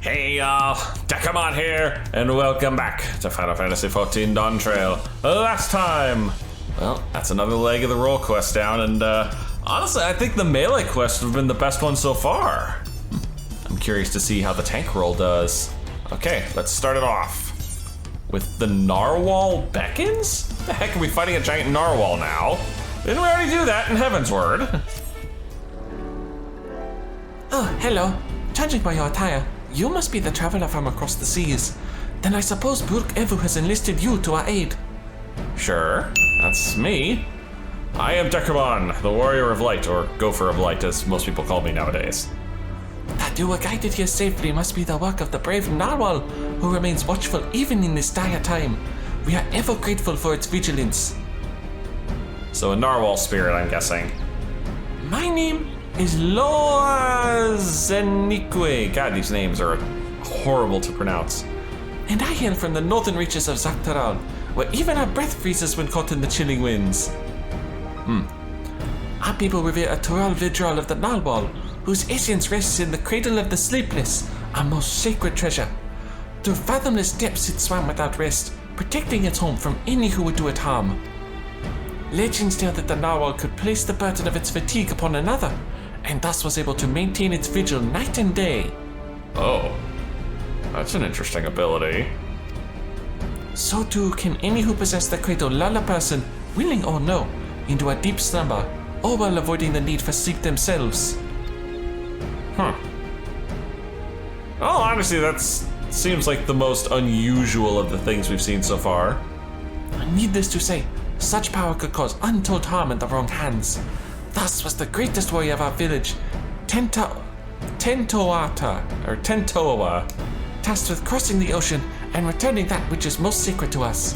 Hey y'all, Dekumon here, and welcome back to Final Fantasy XIV Dawntrail. Last time, well, that's another leg of the role quest down, and honestly, I think the melee quests have been the best one so far. I'm curious to see how the tank roll does. Okay, let's start it off with the Narwhal Beckons? The heck, are we fighting a giant narwhal now? Didn't we already do that in Heavensward? Oh, hello. Judging by your attire, you must be the traveler from across the seas. Then I suppose Burg Evu has enlisted you to our aid. Sure, that's me. I am Dekumon, the Warrior of Light, or Gopher of Light, as most people call me nowadays. That you were guided here safely must be the work of the brave Narwhal, who remains watchful even in this dire time. We are ever grateful for its vigilance. So a narwhal spirit, I'm guessing. My name is Loazenique. God, these names are horrible to pronounce. And I hail from the northern reaches of Zaktaral, where even our breath freezes when caught in the chilling winds. Our people revere a Tural Vidral of the Narwhal, whose essence rests in the cradle of the Sleepless, our most sacred treasure. Through fathomless depths it swam without rest, protecting its home from any who would do it harm. Legends tell that the Narwhal could place the burden of its fatigue upon another, and thus was able to maintain its vigil night and day. Oh, that's an interesting ability. So too can any who possess the cradle lull a person, willing or no, into a deep slumber, all while avoiding the need for sleep themselves. Well, honestly, that seems like the most unusual of the things we've seen so far. Needless to say, such power could cause untold harm in the wrong hands. Thus was the greatest warrior of our village, Tentoawa, tasked with crossing the ocean and returning that which is most sacred to us.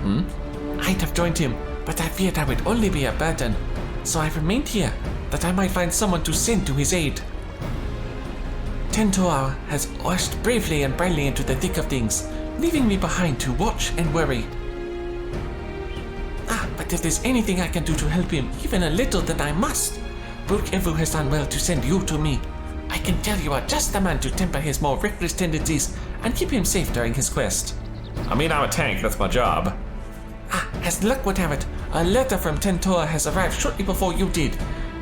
I'd have joined him, but I feared I would only be a burden, so I remained here, that I might find someone to send to his aid. Tentoawa has rushed bravely and brightly into the thick of things, leaving me behind to watch and worry. But if there's anything I can do to help him, even a little, then I must. Burg Evu has done well to send you to me. I can tell you are just the man to temper his more reckless tendencies and keep him safe during his quest. I mean, I'm a tank, that's my job. As luck would have it, a letter from Tentoa has arrived shortly before you did.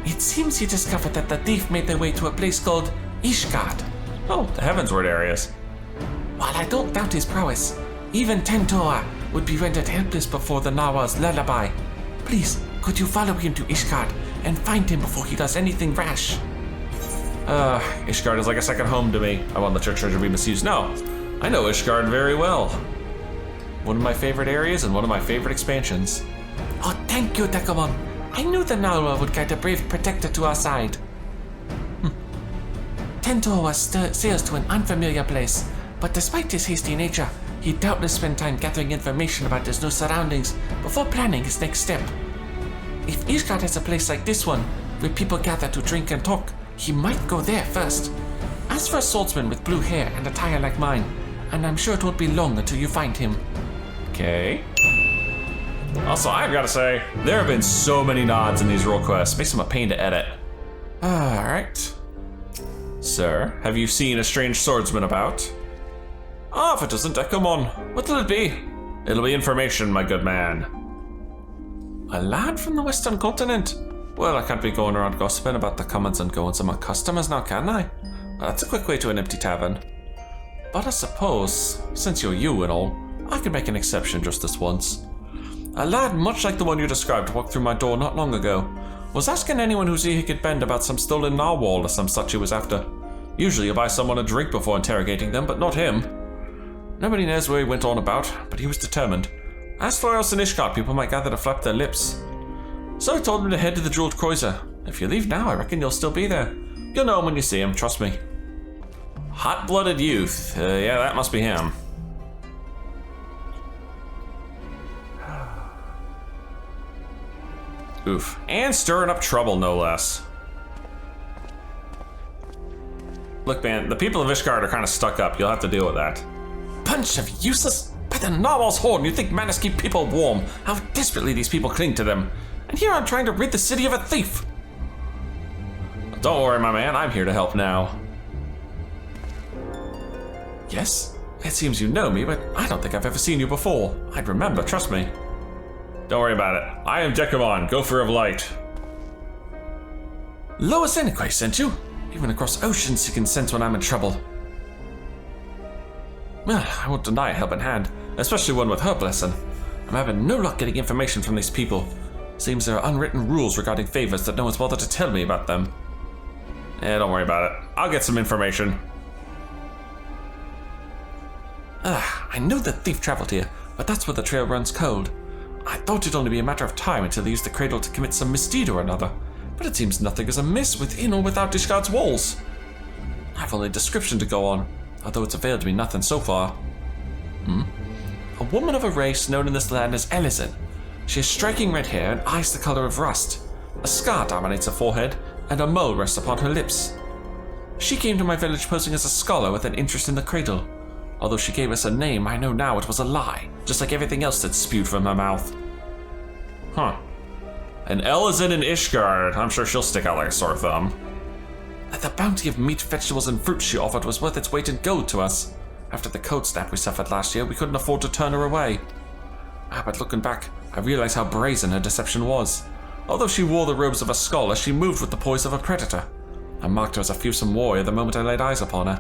It seems he discovered that the thief made their way to a place called Ishgard. Oh, the Heavensward areas. While I don't doubt his prowess, even Tentoa would be rendered helpless before the Narwhal's lullaby. Please, could you follow him to Ishgard and find him before he does anything rash? Ishgard is like a second home to me. I won't let your treasure be misused. No, I know Ishgard very well. One of my favorite areas and one of my favorite expansions. Oh, thank you, Dekumon. I knew the Narwhal would guide a brave protector to our side. Tentoa sails to an unfamiliar place, but despite his hasty nature, he doubtless spent time gathering information about his new surroundings before planning his next step. If Ishgard has a place like this one, where people gather to drink and talk, he might go there first. As for a swordsman with blue hair and attire like mine, and I'm sure it won't be long until you find him. Okay. Also, I've got to say, there have been so many nods in these role quests. Makes them a pain to edit. Alright. Sir, have you seen a strange swordsman about? If it isn't Dekumon, what will it be? It'll be information, my good man. A lad from the Western Continent? Well, I can't be going around gossiping about the comings and goings of my customers now, can I? That's a quick way to an empty tavern. But I suppose, since you're you and all, I could make an exception just this once. A lad much like the one you described walked through my door not long ago. Was asking anyone whose ear he could bend about some stolen narwhal or some such he was after. Usually you buy someone a drink before interrogating them, but not him. Nobody knows where he went on about, but he was determined. Asked where else in Ishgard people might gather to flap their lips. So I told him to head to the Jeweled Cruiser. If you leave now, I reckon you'll still be there. You'll know him when you see him, trust me. Hot-blooded youth. Yeah, that must be him. Oof. And stirring up trouble, no less. Look, man, the people of Ishgard are kind of stuck up. You'll have to deal with that. Bunch of useless... By the narwhal's horn, you think manners keep people warm. How desperately these people cling to them. And here I'm trying to rid the city of a thief. Don't worry, my man, I'm here to help now. Yes? It seems you know me, but I don't think I've ever seen you before. I'd remember, trust me. Don't worry about it. I am Dekumon, Gopher of Light. Lois Enique sent you? Even across oceans he can sense when I'm in trouble. Well, I won't deny a helping hand, especially one with her blessing. I'm having no luck getting information from these people. Seems there are unwritten rules regarding favors that no one's bothered to tell me about them. Don't worry about it. I'll get some information. I know the thief traveled here, but that's where the trail runs cold. I thought it'd only be a matter of time until he used the cradle to commit some misdeed or another, but it seems nothing is amiss within or without Ishgard's walls. I've only a description to go on, although it's availed me nothing so far. A woman of a race known in this land as Ellison. She has striking red hair and eyes the color of rust. A scar dominates her forehead, and a mole rests upon her lips. She came to my village posing as a scholar with an interest in the cradle. Although she gave us a name, I know now it was a lie, just like everything else that spewed from her mouth. Huh. An Ellison in Ishgard. I'm sure she'll stick out like a sore thumb. The bounty of meat, vegetables, and fruit she offered was worth its weight in gold to us. After the cold snap we suffered last year, we couldn't afford to turn her away. But looking back, I realize how brazen her deception was. Although she wore the robes of a scholar, she moved with the poise of a predator. I marked her as a fearsome warrior the moment I laid eyes upon her.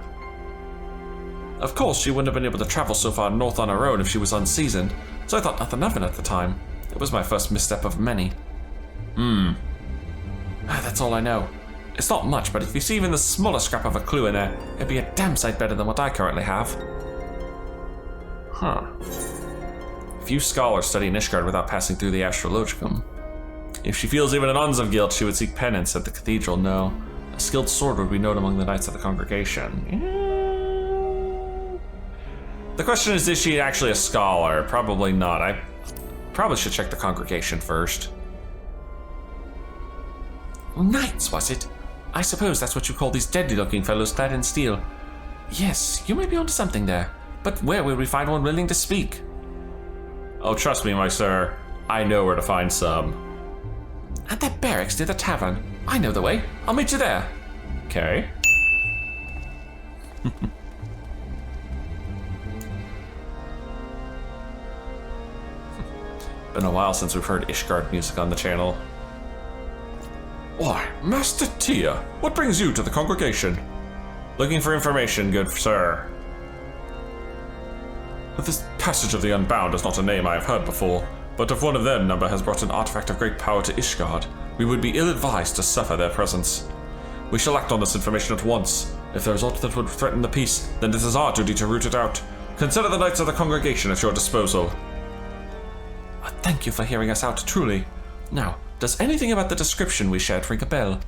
Of course, she wouldn't have been able to travel so far north on her own if she was unseasoned, so I thought nothing of it at the time. It was my first misstep of many. That's all I know. It's not much, but if you see even the smallest scrap of a clue in there, it'd be a damn sight better than what I currently have. Huh. Few scholars study in Ishgard without passing through the astrologicum. If she feels even an ounce of guilt, she would seek penance at the cathedral. No, a skilled sword would be known among the knights of the congregation. The question is she actually a scholar? Probably not. I probably should check the congregation first. Knights, was it? I suppose that's what you call these deadly-looking fellows clad in steel. Yes, you may be onto something there, but where will we find one willing to speak? Oh, trust me, my sir. I know where to find some. At that barracks near the tavern. I know the way. I'll meet you there. Okay. Been a while since we've heard Ishgard music on the channel. Why, Master Tia, what brings you to the congregation? Looking for information, good sir. This passage of the Unbound is not a name I have heard before, but if one of their number has brought an artifact of great power to Ishgard, we would be ill-advised to suffer their presence. We shall act on this information at once. If there is aught that would threaten the peace, then it is our duty to root it out. Consider the knights of the congregation at your disposal. Thank you for hearing us out, truly. Now, does anything about the description we shared ring a bell?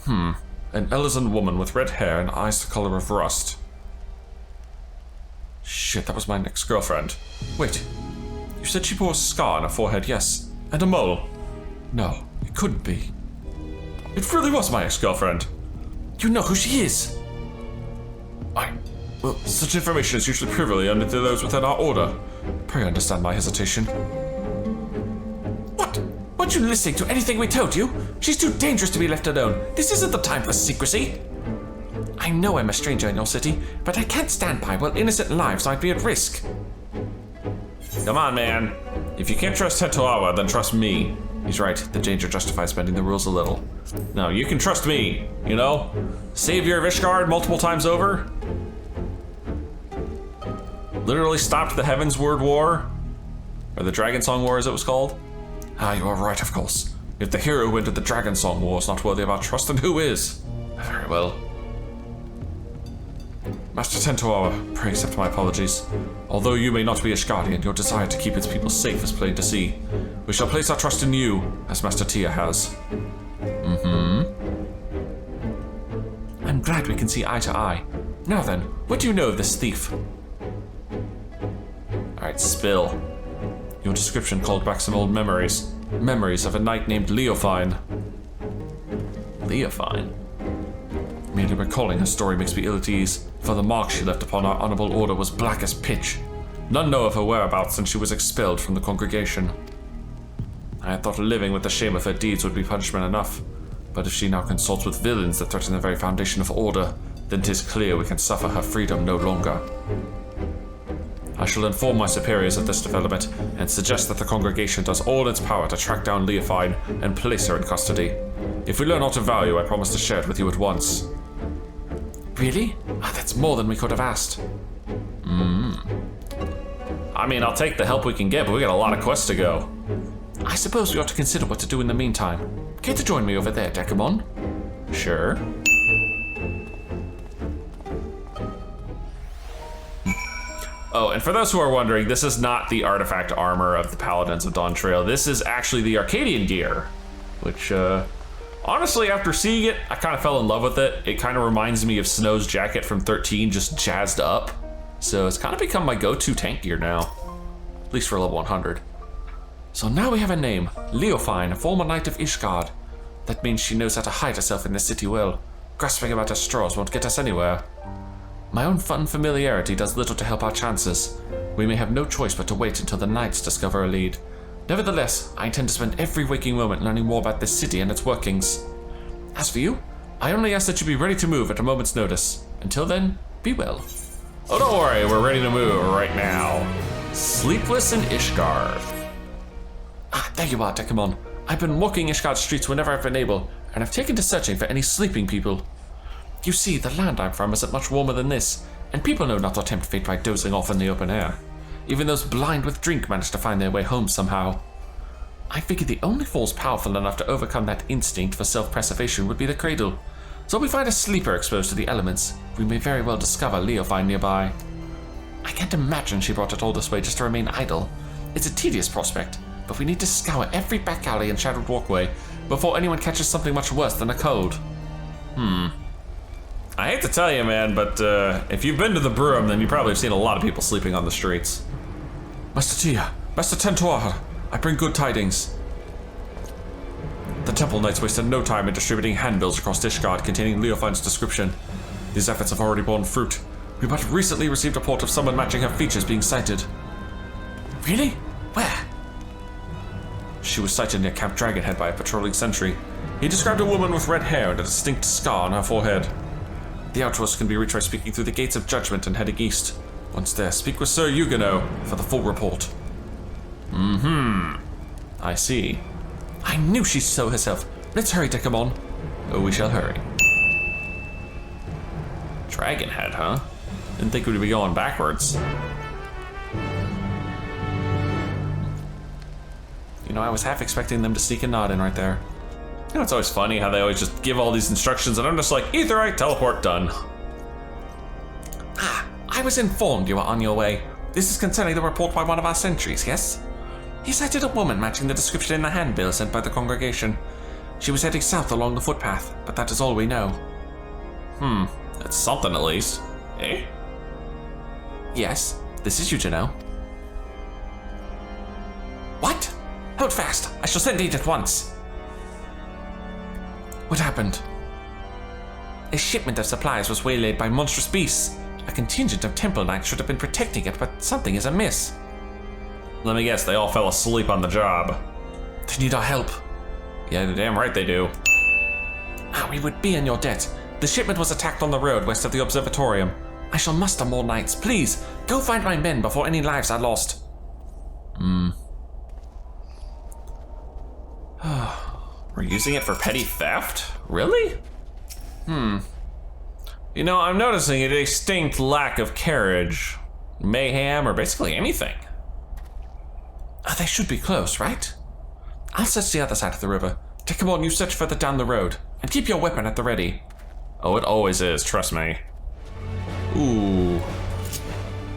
An Ellison woman with red hair and eyes the color of rust. Shit, that was my ex-girlfriend. Wait, you said she bore a scar on her forehead, yes, and a mole. No, it couldn't be. It really was my ex-girlfriend. You know who she is? Well, such information is usually privily under to those within our order. Pray understand my hesitation. What? Weren't you listening to anything we told you? She's too dangerous to be left alone. This isn't the time for secrecy. I know I'm a stranger in your city, but I can't stand by while innocent lives might be at risk. Come on, man. If you can't trust Tetoawa, then trust me. He's right, the danger justifies bending the rules a little. No, you can trust me, you know? Savior of Ishgard multiple times over. Literally stopped the Heavensward War. Or the Dragon Song War, as it was called. You are right, of course. If the hero who entered the Dragon Song War is not worthy of our trust, then who is? Very well. Master Tetoawa, pray accept my apologies. Although you may not be Ishgardian, your desire to keep its people safe is plain to see. We shall place our trust in you, as Master Tia has. I'm glad we can see eye to eye. Now then, what do you know of this thief? Alright, spill. Your description called back some old memories. Memories of a knight named Leofine. Leofine? Merely recalling her story makes me ill at ease, for the mark she left upon our honorable order was black as pitch. None know of her whereabouts since she was expelled from the congregation. I had thought living with the shame of her deeds would be punishment enough, But if she now consults with villains that threaten the very foundation of order, then 'tis clear we can suffer her freedom no longer. I shall inform my superiors of this development and suggest that the congregation does all in its power to track down Leofine and place her in custody. If we learn aught of value, I promise to share it with you at once. Really? That's more than we could have asked. I mean, I'll take the help we can get, but we got a lot of quests to go. I suppose we ought to consider what to do in the meantime. Care to join me over there, Dekumon? Sure. Oh, and for those who are wondering, this is not the artifact armor of the Paladins of Dawntrail. This is actually the Arcadian gear, which, honestly, after seeing it, I kind of fell in love with it. It kind of reminds me of Snow's jacket from 13, just jazzed up. So it's kind of become my go-to tank gear now, at least for level 100. So now we have a name, Leofine, a former knight of Ishgard. That means she knows how to hide herself in the city well. Grasping about her straws won't get us anywhere. My own fun familiarity does little to help our chances. We may have no choice but to wait until the knights discover a lead. Nevertheless, I intend to spend every waking moment learning more about this city and its workings. As for you, I only ask that you be ready to move at a moment's notice. Until then, be well. Oh, don't worry, we're ready to move right now. Sleepless and Ishgard. There you are, Dekumon. I've been walking Ishgard streets whenever I've been able, and I've taken to searching for any sleeping people. You see, the land I'm from isn't much warmer than this, and people know not to tempt fate by dozing off in the open air. Even those blind with drink manage to find their way home somehow. I figured the only force powerful enough to overcome that instinct for self-preservation would be the cradle. So if we find a sleeper exposed to the elements, we may very well discover Leofine nearby. I can't imagine she brought it all this way just to remain idle. It's a tedious prospect, but we need to scour every back alley and shadowed walkway before anyone catches something much worse than a cold. I hate to tell you, man, but if you've been to the Broom, then you probably have seen a lot of people sleeping on the streets. Master Tia, Master Tentuar, I bring good tidings. The Temple Knights wasted no time in distributing handbills across Ishgard containing Leofine's description. These efforts have already borne fruit. We but recently received a report of someone matching her features being sighted. Really? Where? She was sighted near Camp Dragonhead by a patrolling sentry. He described a woman with red hair and a distinct scar on her forehead. The outpost can be reached by speaking through the Gates of Judgment and heading east. Once there, speak with Sir Huguenot for the full report. I see. I knew she'd show herself. Let's hurry, Dekumon. Oh, we shall hurry. Dragonhead, huh? Didn't think we'd be going backwards. You know, I was half expecting them to sneak a nod in right there. You know, it's always funny how they always just give all these instructions and I'm just like, Aetheryte, teleport, done. I was informed you were on your way. This is concerning the report by one of our sentries, yes? He sighted a woman matching the description in the handbill sent by the congregation. She was heading south along the footpath, but that is all we know. That's something at least. Eh? Yes, this is Huguenot. What? Hold fast. I shall send aid at once. What happened? A shipment of supplies was waylaid by monstrous beasts. A contingent of Temple Knights should have been protecting it, but something is amiss. Let me guess, they all fell asleep on the job. They need our help. Yeah, damn right they do. We would be in your debt. The shipment was attacked on the road west of the observatorium. I shall muster more knights. Please, go find my men before any lives are lost. We're using it for petty theft? Really? You know, I'm noticing a distinct lack of carriage, mayhem, or basically anything. They should be close, right? I'll search the other side of the river. Dekumon, you search further down the road, and keep your weapon at the ready. Oh, it always is, trust me. Ooh.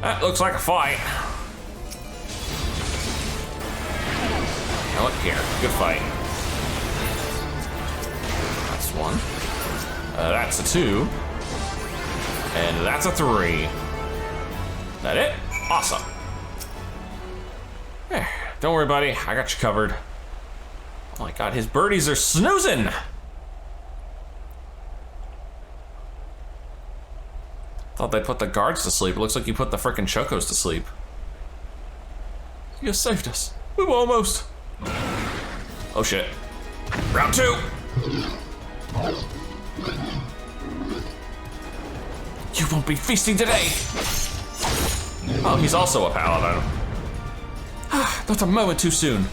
That looks like a fight. Now look here, good fight. That's one. That's a 2. And that's a 3. That it? Awesome. Don't worry, buddy. I got you covered. Oh my god, his birdies are snoozing! Thought they'd put the guards to sleep. It looks like you put the frickin' chocos to sleep. You saved us. We were almost. Oh shit. Round 2! You won't be feasting today! Oh, he's also a paladin. Not a moment too soon.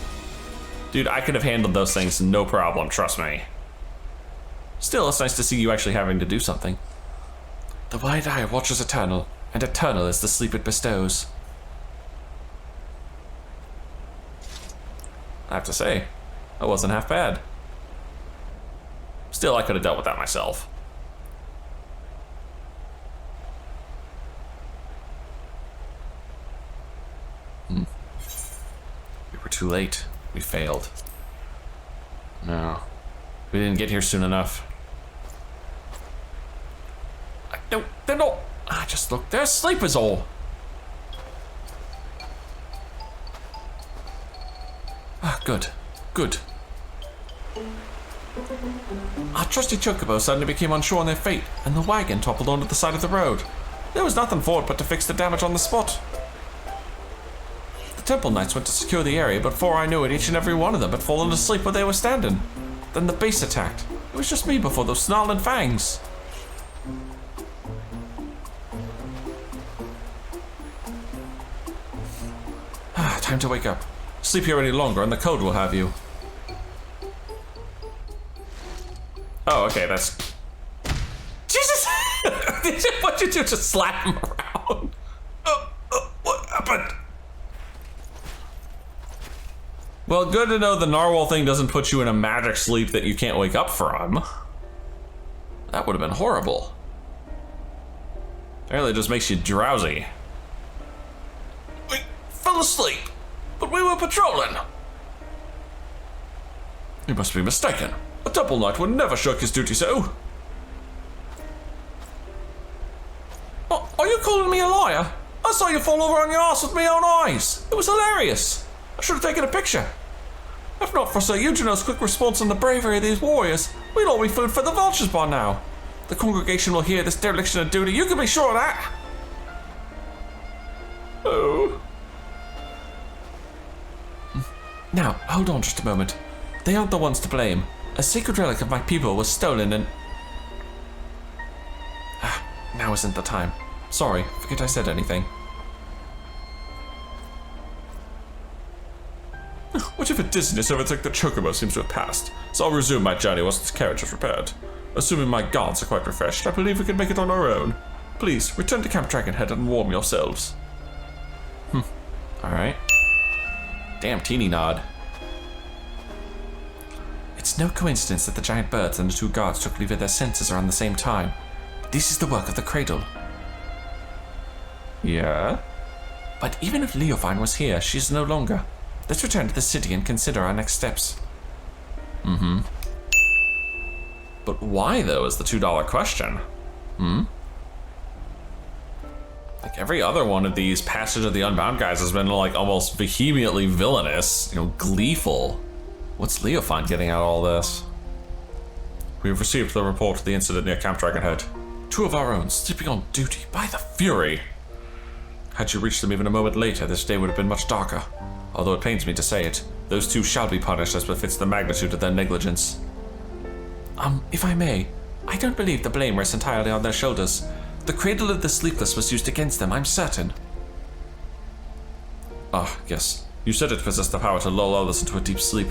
Dude, I could have handled those things no problem, trust me. Still, it's nice to see you actually having to do something. The wide eye watches eternal, and eternal is the sleep it bestows. I have to say, that wasn't half bad. Still, I could have dealt with that myself. We were too late. We failed. No, we didn't get here soon enough. They're not. Just look, they're asleep is all. Good. Our trusty chocobo suddenly became unsure on their fate, and the wagon toppled onto the side of the road. There was nothing for it but to fix the damage on the spot. The temple knights went to secure the area, but before I knew it, each and every one of them had fallen asleep where they were standing. Then the beast attacked. It was just me before those snarling fangs. Time to wake up. Sleep here any longer and the code will have you. Oh, okay, that's... Jesus! What'd you do? Just slap him around? What happened? Well, good to know the narwhal thing doesn't put you in a magic sleep that you can't wake up from. That would have been horrible. Apparently it just makes you drowsy. We fell asleep, but we were patrolling. You must be mistaken. A temple knight would never shirk his duty so. Are you calling me a liar? I saw you fall over on your ass with my own eyes. It was hilarious. I should have taken a picture. If not for Sir Eugene's quick response and the bravery of these warriors, we'd all be food for the vultures by now. The congregation will hear this dereliction of duty, you can be sure of that. Oh. Now, hold on just a moment. They aren't the ones to blame. A sacred relic of my people was stolen and... now isn't the time. Sorry, forget I said anything. Whatever dizziness overtook the chocobo seems to have passed, so I'll resume my journey once its carriage is repaired. Assuming my guards are quite refreshed, I believe we can make it on our own. Please, return to Camp Dragonhead and warm yourselves. Alright. Damn teeny nod. It's no coincidence that the giant birds and the two guards took leave of their senses around the same time. This is the work of the Cradle. Yeah? But even if Leofine was here, she is no longer. Let's return to the city and consider our next steps. But why, though, is the $2 question? Like every other one of these Passage of the Unbound guys has been like almost vehemently villainous, gleeful. What's Leofine getting out of all this? We have received the report of the incident near Camp Dragonhead. Two of our own, sleeping on duty, by the Fury! Had you reached them even a moment later, this day would have been much darker. Although it pains me to say it, those two shall be punished as befits the magnitude of their negligence. If I may, I don't believe the blame rests entirely on their shoulders. The Cradle of the Sleepless was used against them, I'm certain. Ah, yes. You said it possessed the power to lull others into a deep sleep.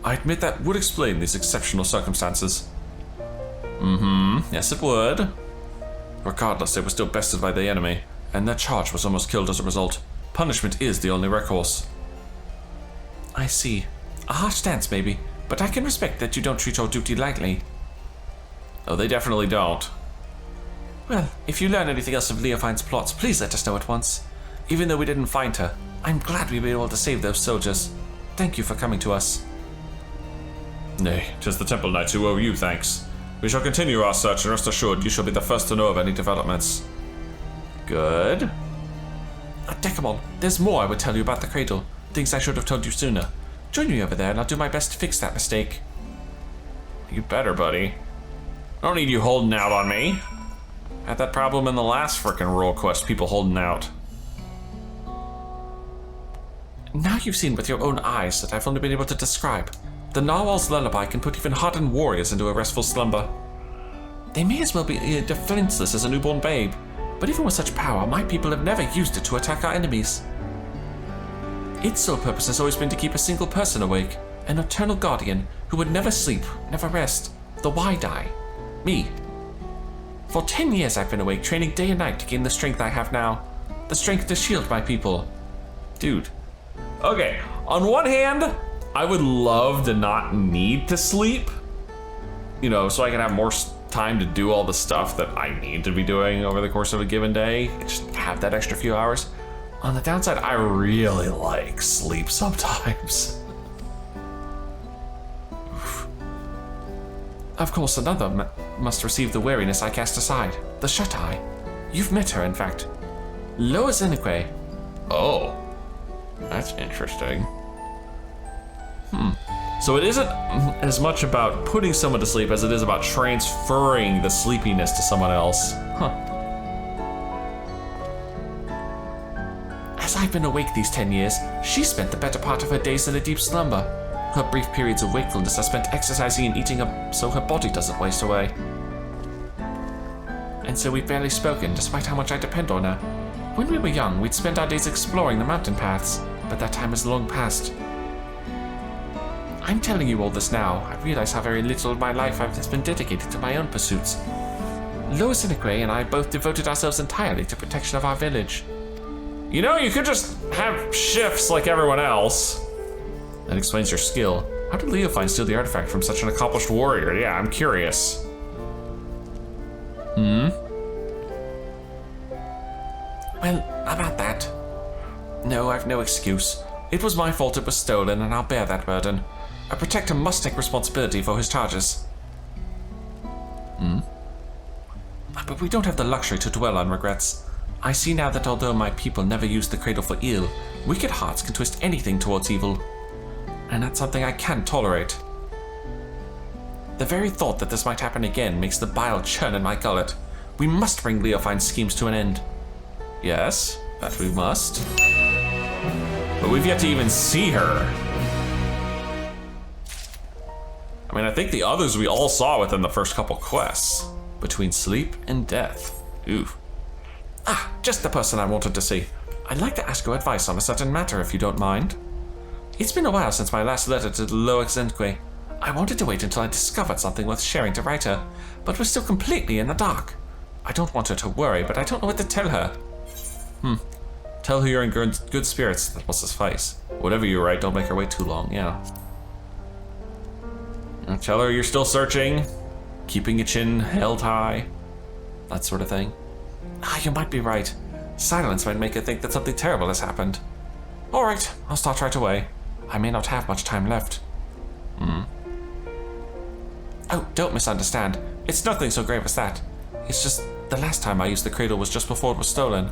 I admit that would explain these exceptional circumstances. Yes it would. Regardless, they were still bested by the enemy, and their charge was almost killed as a result. Punishment is the only recourse. I see. A harsh stance, maybe, but I can respect that you don't treat your duty lightly. Oh, they definitely don't. Well, if you learn anything else of Leofine's plots, please let us know at once. Even though we didn't find her, I'm glad we were able to save those soldiers. Thank you for coming to us. Nay, 'tis the Temple Knights who owe you thanks. We shall continue our search, and rest assured you shall be the first to know of any developments. Good. Dekumon, there's more I would tell you about the Cradle. Things I should have told you sooner. Join me over there, and I'll do my best to fix that mistake. You better, buddy. I don't need you holding out on me. Had that problem in the last frickin' role quest, people holding out. Now you've seen with your own eyes that I've only been able to describe. The Narwhal's lullaby can put even hardened warriors into a restful slumber. They may as well be defenseless as a newborn babe, but even with such power, my people have never used it to attack our enemies. Its sole purpose has always been to keep a single person awake, an eternal guardian who would never sleep, never rest. The Why-Die. Me. For 10 years I've been awake, training day and night to gain the strength I have now. The strength to shield my people. Dude. Okay, on one hand, I would love to not need to sleep. You know, so I can have more time to do all the stuff that I need to be doing over the course of a given day. Just have that extra few hours. On the downside, I really like sleep sometimes. Of course, another must receive the weariness I cast aside. The Shut-Eye. You've met her, in fact. Loa Zenekwe. Oh. That's interesting. So it isn't as much about putting someone to sleep as it is about transferring the sleepiness to someone else. Huh. As I've been awake these 10 years, she spent the better part of her days in a deep slumber. Her brief periods of wakefulness are spent exercising and eating up so her body doesn't waste away. And so we've barely spoken, despite how much I depend on her. When we were young, we'd spend our days exploring the mountain paths, but that time is long past. I'm telling you all this now. I realize how very little of my life has been dedicated to my own pursuits. Loa Zenekwe and I both devoted ourselves entirely to protection of our village. You know, you could just have shifts like everyone else. That explains your skill. How did Leofine steal the artifact from such an accomplished warrior? Yeah, I'm curious. Well, about that. No, I've no excuse. It was my fault it was stolen, and I'll bear that burden. A protector must take responsibility for his charges. But we don't have the luxury to dwell on regrets. I see now that although my people never used the cradle for ill, wicked hearts can twist anything towards evil. And that's something I can't tolerate. The very thought that this might happen again makes the bile churn in my gullet. We must bring Leofine's schemes to an end. Yes, that we must. But we've yet to even see her. I mean, I think the others we all saw within the first couple quests. Between sleep and death. Ooh. Ah, just the person I wanted to see. I'd like to ask your advice on a certain matter, if you don't mind. It's been a while since my last letter to Loa Zenekwe. I wanted to wait until I discovered something worth sharing to write her, but was still completely in the dark. I don't want her to worry, but I don't know what to tell her. Tell her you're in good spirits, that will suffice. Whatever you write, don't make her wait too long, yeah. Tell her you're still searching, keeping your chin held high, that sort of thing. Ah, you might be right. Silence might make her think that something terrible has happened. All right, I'll start right away. I may not have much time left. Oh, don't misunderstand. It's nothing so grave as that. It's just the last time I used the cradle was just before it was stolen.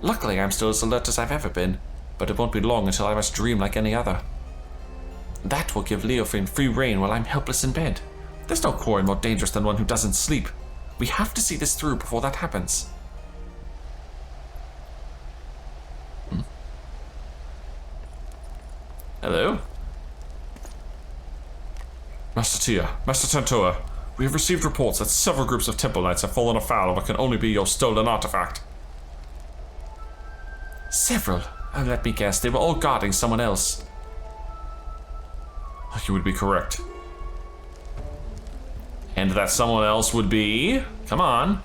Luckily, I'm still as alert as I've ever been, but it won't be long until I must dream like any other. That will give Leofine free rein while I'm helpless in bed. There's no quarry more dangerous than one who doesn't sleep. We have to see this through before that happens. Hello? Master Tia, Master Tantoa, we have received reports that several groups of Temple Knights have fallen afoul of what can only be your stolen artifact. Several? Oh, let me guess, they were all guarding someone else. You would be correct. And that someone else would be... Come on.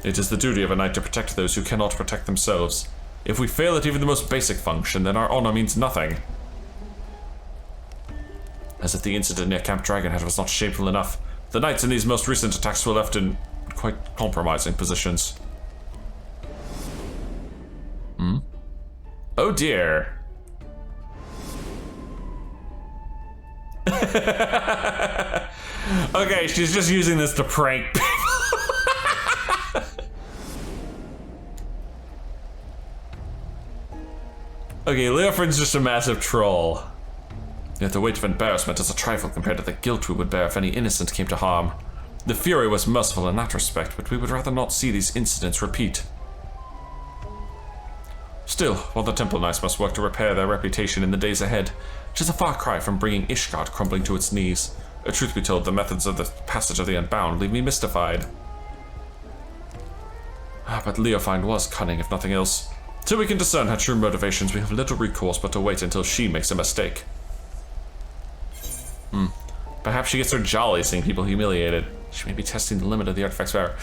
It is the duty of a knight to protect those who cannot protect themselves. If we fail at even the most basic function, then our honor means nothing. As if the incident near Camp Dragonhead was not shameful enough, the knights in these most recent attacks were left in quite compromising positions. Oh dear. Okay, she's just using this to prank people. Okay, Leofrin's just a massive troll. Yet the weight of embarrassment is a trifle compared to the guilt we would bear if any innocent came to harm. The Fury was merciful in that respect, but we would rather not see these incidents repeat. Still, while the Temple Knights must work to repair their reputation in the days ahead, which is a far cry from bringing Ishgard crumbling to its knees. Truth be told, the methods of the passage of the Unbound leave me mystified. But Leofind was cunning, if nothing else. Till we can discern her true motivations, we have little recourse but to wait until she makes a mistake. Perhaps she gets her jolly seeing people humiliated. She may be testing the limit of the artifact's power.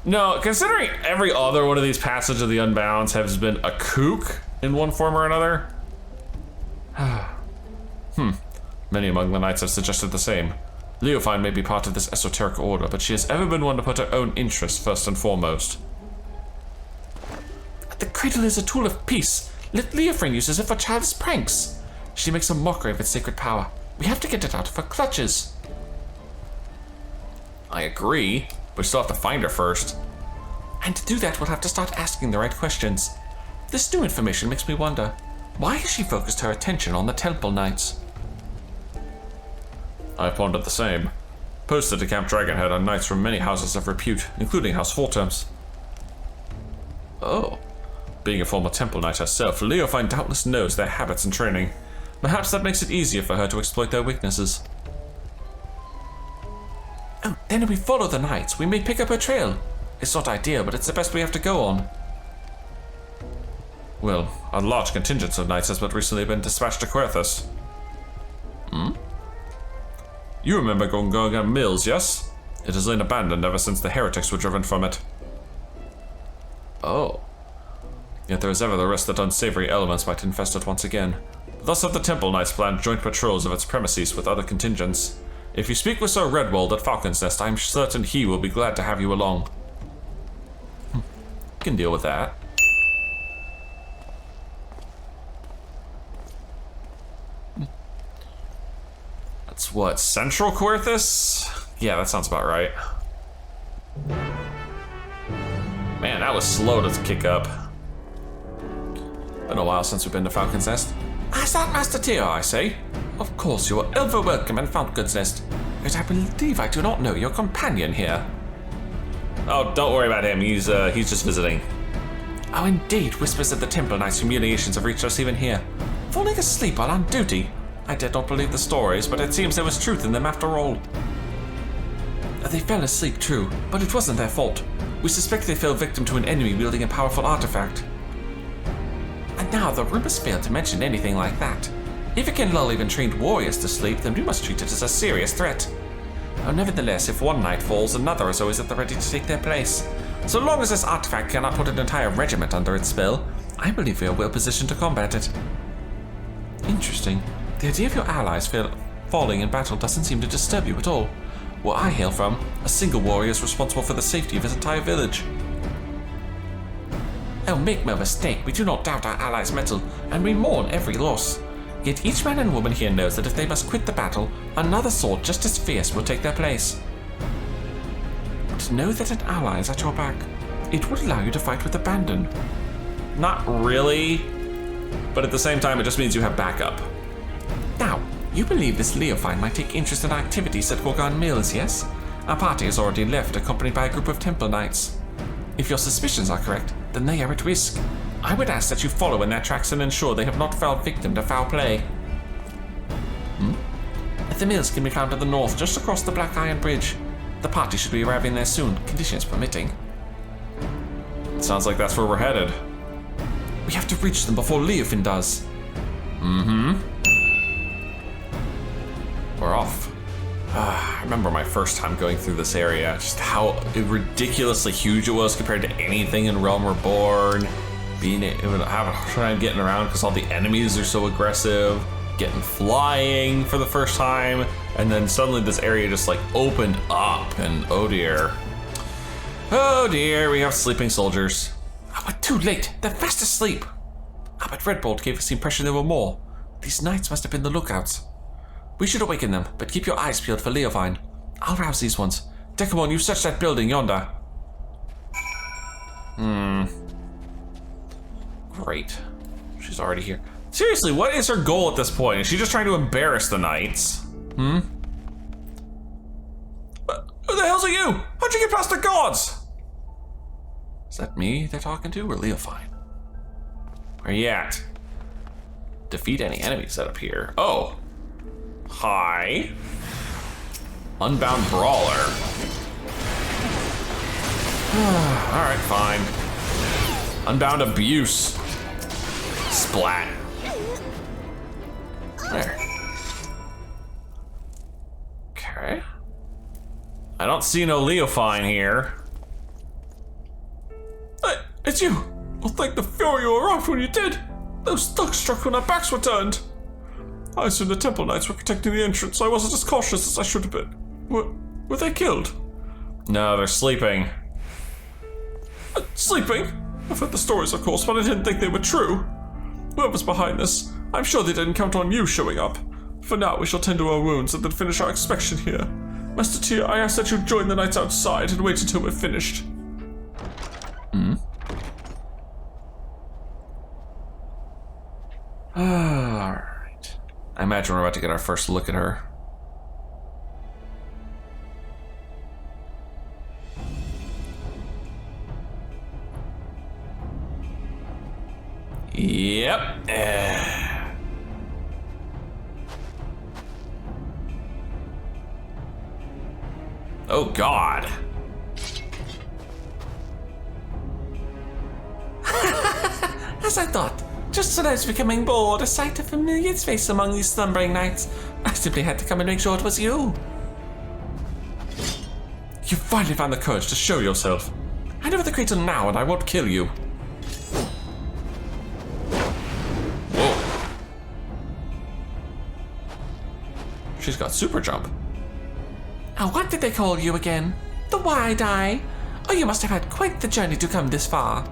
No, considering every other one of these passages of the Unbounds has been a kook in one form or another. Many among the knights have suggested the same. Leofind may be part of this esoteric order, but she has ever been one to put her own interests first and foremost. The cradle is a tool of peace. Let Leofriend use it as if for childish pranks. She makes a mockery of its sacred power. We have to get it out of her clutches. I agree, but we still have to find her first. And to do that, we'll have to start asking the right questions. This new information makes me wonder, why has she focused her attention on the Temple Knights? I pondered the same. Posted to Camp Dragonhead are knights from many houses of repute, including House Fortemps. Oh. Being a former Temple Knight herself, Leofind doubtless knows their habits and training. Perhaps that makes it easier for her to exploit their weaknesses. Oh, then if we follow the knights, we may pick up her trail. It's not ideal, but it's the best we have to go on. Well, a large contingent of knights has but recently been dispatched to Querthus. You remember Gongonga Mills, yes? It has lain abandoned ever since the heretics were driven from it. Oh. Yet there is ever the risk that unsavory elements might infest it once again. Thus have the Temple Knights planned joint patrols of its premises with other contingents. If you speak with Sir Redwald at Falcon's Nest, I am certain he will be glad to have you along. You can deal with that. That's what, Central Querthus? Yeah, that sounds about right. Man, that was slow to kick up. Been a while since we've been to Falcon's Nest. Is that Master Tyr, I say? Of course, you are ever welcome in Falcon's Nest. Yet I believe I do not know your companion here. Oh, don't worry about him. He's just visiting. Oh, indeed, whispers of the Temple Knight's humiliations have reached us even here. Falling asleep while on duty. I did not believe the stories, but it seems there was truth in them after all. They fell asleep, true, but it wasn't their fault. We suspect they fell victim to an enemy wielding a powerful artifact. And now the rumors fail to mention anything like that. If it can lull even trained warriors to sleep, then we must treat it as a serious threat. Nevertheless, if one knight falls, another is always at the ready to take their place. So long as this artifact cannot put an entire regiment under its spell, I believe we are well positioned to combat it. Interesting. The idea of your allies falling in battle doesn't seem to disturb you at all. Where I hail from, a single warrior is responsible for the safety of his entire village. Oh, make no mistake, we do not doubt our allies' mettle, and we mourn every loss. Yet each man and woman here knows that if they must quit the battle, another sword just as fierce will take their place. To know that an ally is at your back, it would allow you to fight with abandon. Not really, but at the same time, it just means you have backup. Now, you believe this Leofind might take interest in activities at Gorgon Mills, yes? Our party has already left, accompanied by a group of Temple Knights. If your suspicions are correct, then they are at risk. I would ask that you follow in their tracks and ensure they have not fallen victim to foul play. The mills can be found to the north, just across the Black Iron Bridge. The party should be arriving there soon, conditions permitting. It sounds like that's where we're headed. We have to reach them before Leofind does. We're off. I remember my first time going through this area, just how ridiculously huge it was compared to anything in Realm Reborn. Being able to have a hard time getting around because all the enemies are so aggressive, getting flying for the first time, and then suddenly this area just like opened up, and oh dear. Oh dear, we have sleeping soldiers. Oh, but too late, they're fast asleep. But Redbolt gave us the impression there were more. These knights must have been the lookouts. We should awaken them, but keep your eyes peeled for Leofind. I'll rouse these ones. Dekumon, you search that building yonder. Great. She's already here. Seriously, what is her goal at this point? Is she just trying to embarrass the knights? Who the hell's are you? How'd you get past the gods? Is that me they're talking to, or Leofind? Where you at? Defeat any enemies that appear. Oh. Hi. Unbound Brawler. Alright, fine. Unbound Abuse. Splat. There. Okay. I don't see no Leofine here. Hey, it's you! Well, thank the Fury you arrived when you did! Those thugs struck when our backs were turned! I assumed the Temple Knights were protecting the entrance, so I wasn't as cautious as I should have been. Were they killed? No, they're sleeping. Sleeping? I've heard the stories, of course, but I didn't think they were true. Whoever's behind this, I'm sure they didn't count on you showing up. For now, we shall tend to our wounds and then finish our inspection here. Master Tia, I ask that you join the knights outside and wait until we're finished. Alright. I imagine we're about to get our first look at her. Yep. Oh God. As I thought, just as I was becoming bored, I sight a familiar face among these slumbering knights. I simply had to come and make sure it was you. You finally found the courage to show yourself. Hand over the cradle now and I won't kill you. Whoa. She's got super jump. Oh, what did they call you again? The Wide Eye? Oh, you must have had quite the journey to come this far.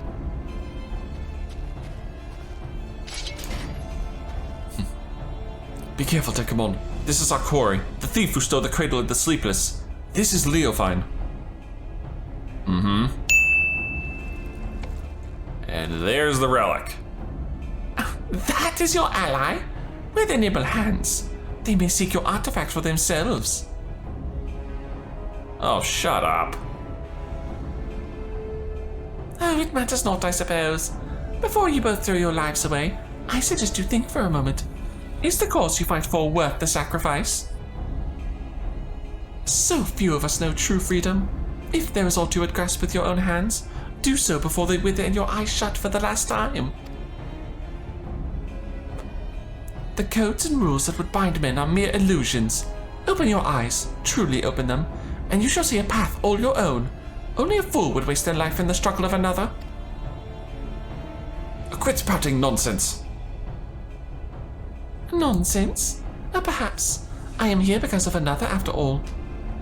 Be careful, Dekumon. This is our quarry. The thief who stole the cradle of the Sleepless. This is Leofine. And there's the relic. That is your ally? With their nimble hands, they may seek your artifact for themselves. Oh, shut up. Oh, it matters not, I suppose. Before you both throw your lives away, I suggest you think for a moment. Is the cause you fight for worth the sacrifice? So few of us know true freedom. If there is aught you would grasp with your own hands, do so before they wither and your eyes shut for the last time. The codes and rules that would bind men are mere illusions. Open your eyes, truly open them, and you shall see a path all your own. Only a fool would waste their life in the struggle of another. Quit spouting nonsense. Nonsense? Perhaps. I am here because of another, after all.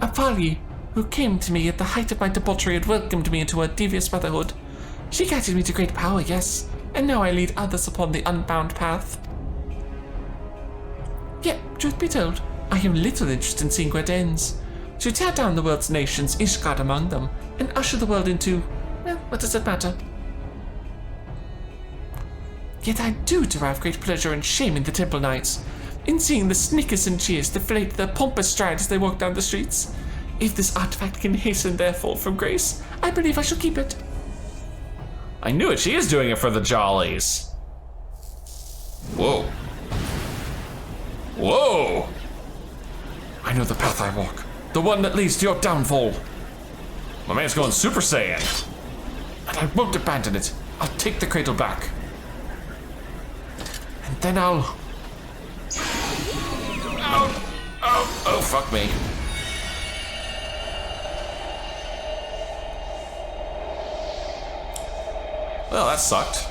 A Fali, who came to me at the height of my debauchery and welcomed me into her devious brotherhood. She guided me to great power, yes, and now I lead others upon the unbound path. Yet, truth be told, I am little interested in seeing where it ends. To tear down the world's nations, Ishgard among them, and usher the world into, well, what does it matter? Yet I do derive great pleasure in shaming the Temple Knights, in seeing the snickers and cheers deflate their pompous strides as they walk down the streets. If this artifact can hasten their fall from grace, I believe I shall keep it. I knew it. She is doing it for the jollies. Whoa. Whoa. I know the path I walk. The one that leads to your downfall. My man's going Super Saiyan. And I won't abandon it. I'll take the cradle back. And then I'll... Oh, fuck me. Well, that sucked.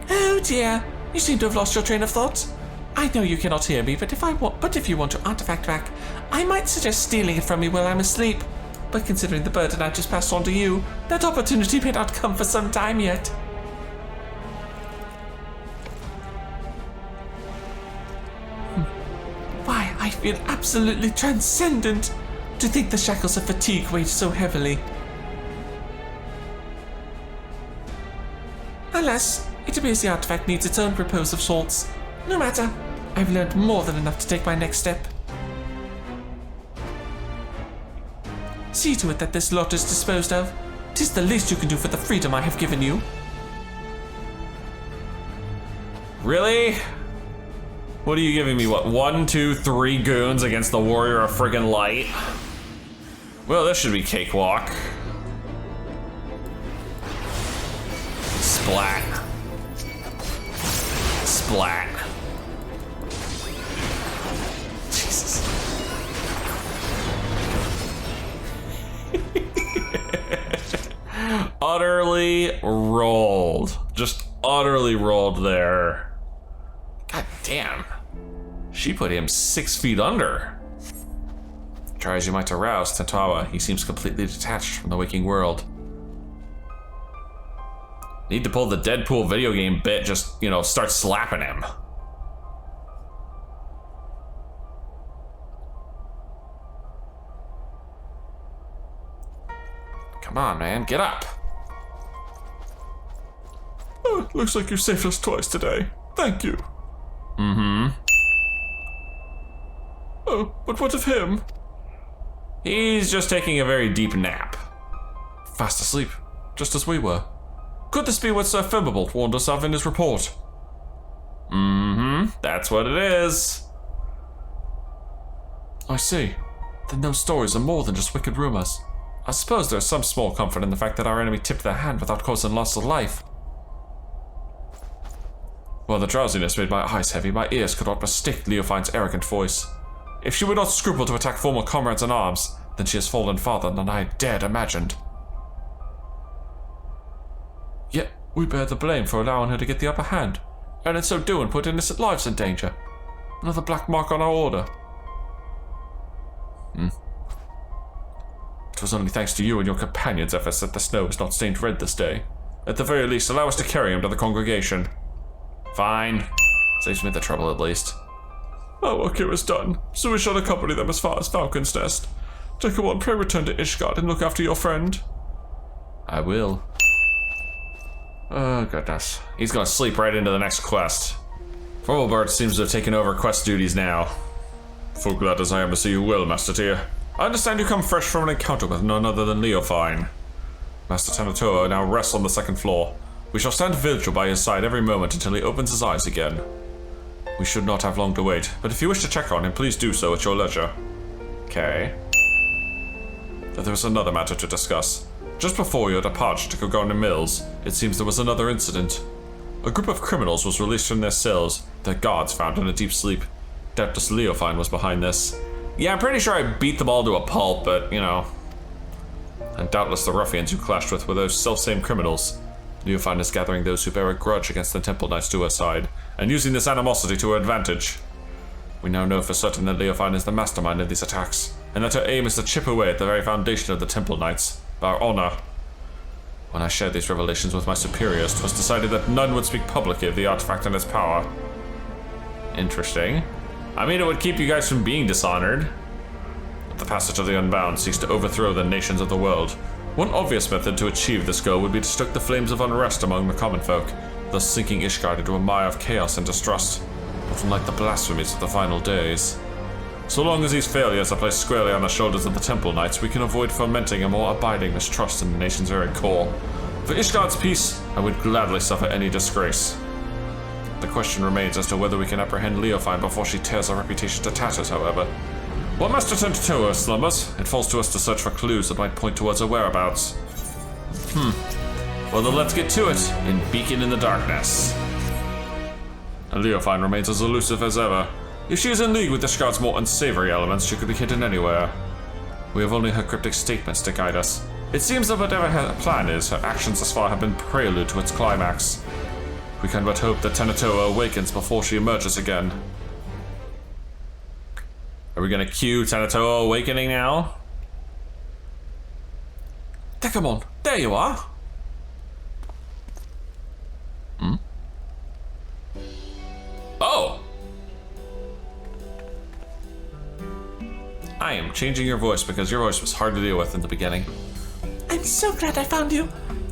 Oh dear, you seem to have lost your train of thought. I know you cannot hear me, but if you want your artifact back, I might suggest stealing it from me while I'm asleep. But considering the burden I just passed on to you, that opportunity may not come for some time yet. Why, I feel absolutely transcendent to think the shackles of fatigue weighed so heavily. Alas, it appears the artifact needs its own repose of sorts. No matter, I've learned more than enough to take my next step. See to it that this lot is disposed of. 'Tis the least you can do for the freedom I have given you. Really? What are you giving me? What, 1, 2, 3 goons against the Warrior of friggin' Light? Well, this should be cakewalk. Splat. Splat. Jesus. Utterly rolled. Just utterly rolled there. God damn. She put him 6 feet under. Try as you might to rouse Tentawa, he seems completely detached from the waking world. Need to pull the Deadpool video game bit, just, start slapping him. Come on, man, get up. Oh, looks like you saved us twice today. Thank you. Mm-hmm. Oh, but what of him? He's just taking a very deep nap. Fast asleep, just as we were. Could this be what Sir Firbolg warned us of in his report? Mm-hmm, that's what it is. I see. Then those stories are more than just wicked rumors. I suppose there's some small comfort in the fact that our enemy tipped their hand without causing loss of life. While the drowsiness made my eyes heavy, my ears could not mistake Leofine's arrogant voice. If she would not scruple to attack former comrades in arms, then she has fallen farther than I had dared imagined. Yet, we bear the blame for allowing her to get the upper hand, and in so doing put innocent lives in danger. Another black mark on our order. It was only thanks to you and your companions' efforts that the snow is not stained red this day. At the very least, allow us to carry him to the congregation. Fine. Saves me the trouble at least. Our work here is done, so we shall accompany them as far as Falcon's Nest. Dekumon, pray return to Ishgard and look after your friend. I will. Oh, goodness. He's gonna sleep right into the next quest. Firbolg seems to have taken over quest duties now. Full glad as I am to see you well, Master Tyr. I understand you come fresh from an encounter with none other than Leofine. Master Tanatoa now rests on the second floor. We shall stand vigil by his side every moment until he opens his eyes again. We should not have long to wait, but if you wish to check on him, please do so at your leisure. Okay. There is another matter to discuss. Just before your departure to Kogana Mills, it seems there was another incident. A group of criminals was released from their cells, their guards found in a deep sleep. Doubtless Leofine was behind this. Yeah, I'm pretty sure I beat them all to a pulp, but, And doubtless the ruffians you clashed with were those self-same criminals. Leofine is gathering those who bear a grudge against the Temple Knights to her side, and using this animosity to her advantage. We now know for certain that Leofine is the mastermind of these attacks, and that her aim is to chip away at the very foundation of the Temple Knights, our honor. When I shared these revelations with my superiors, 'twas decided that none would speak publicly of the artifact and its power. Interesting. I mean, it would keep you guys from being dishonored. The passage of the Unbound seeks to overthrow the nations of the world. One obvious method to achieve this goal would be to stoke the flames of unrest among the common folk, thus sinking Ishgard into a mire of chaos and distrust, not unlike the blasphemies of the final days. So long as these failures are placed squarely on the shoulders of the Temple Knights, we can avoid fomenting a more abiding mistrust in the nation's very core. For Ishgard's peace, I would gladly suffer any disgrace. The question remains as to whether we can apprehend Leofine before she tears our reputation to tatters, however. While Master Tentatoa slumbers, it falls to us to search for clues that might point towards her whereabouts. Well, then let's get to it in Beacon in the Darkness. And Leofine remains as elusive as ever. If she is in league with Ishgard's more unsavory elements, she could be hidden anywhere. We have only her cryptic statements to guide us. It seems that whatever her plan is, her actions thus far have been prelude to its climax. We can but hope that Tanatoa awakens before she emerges again. Are we gonna cue Tanatoa awakening now? Dekumon, there you are! Oh! I am changing your voice because your voice was hard to deal with in the beginning. I'm so glad I found you.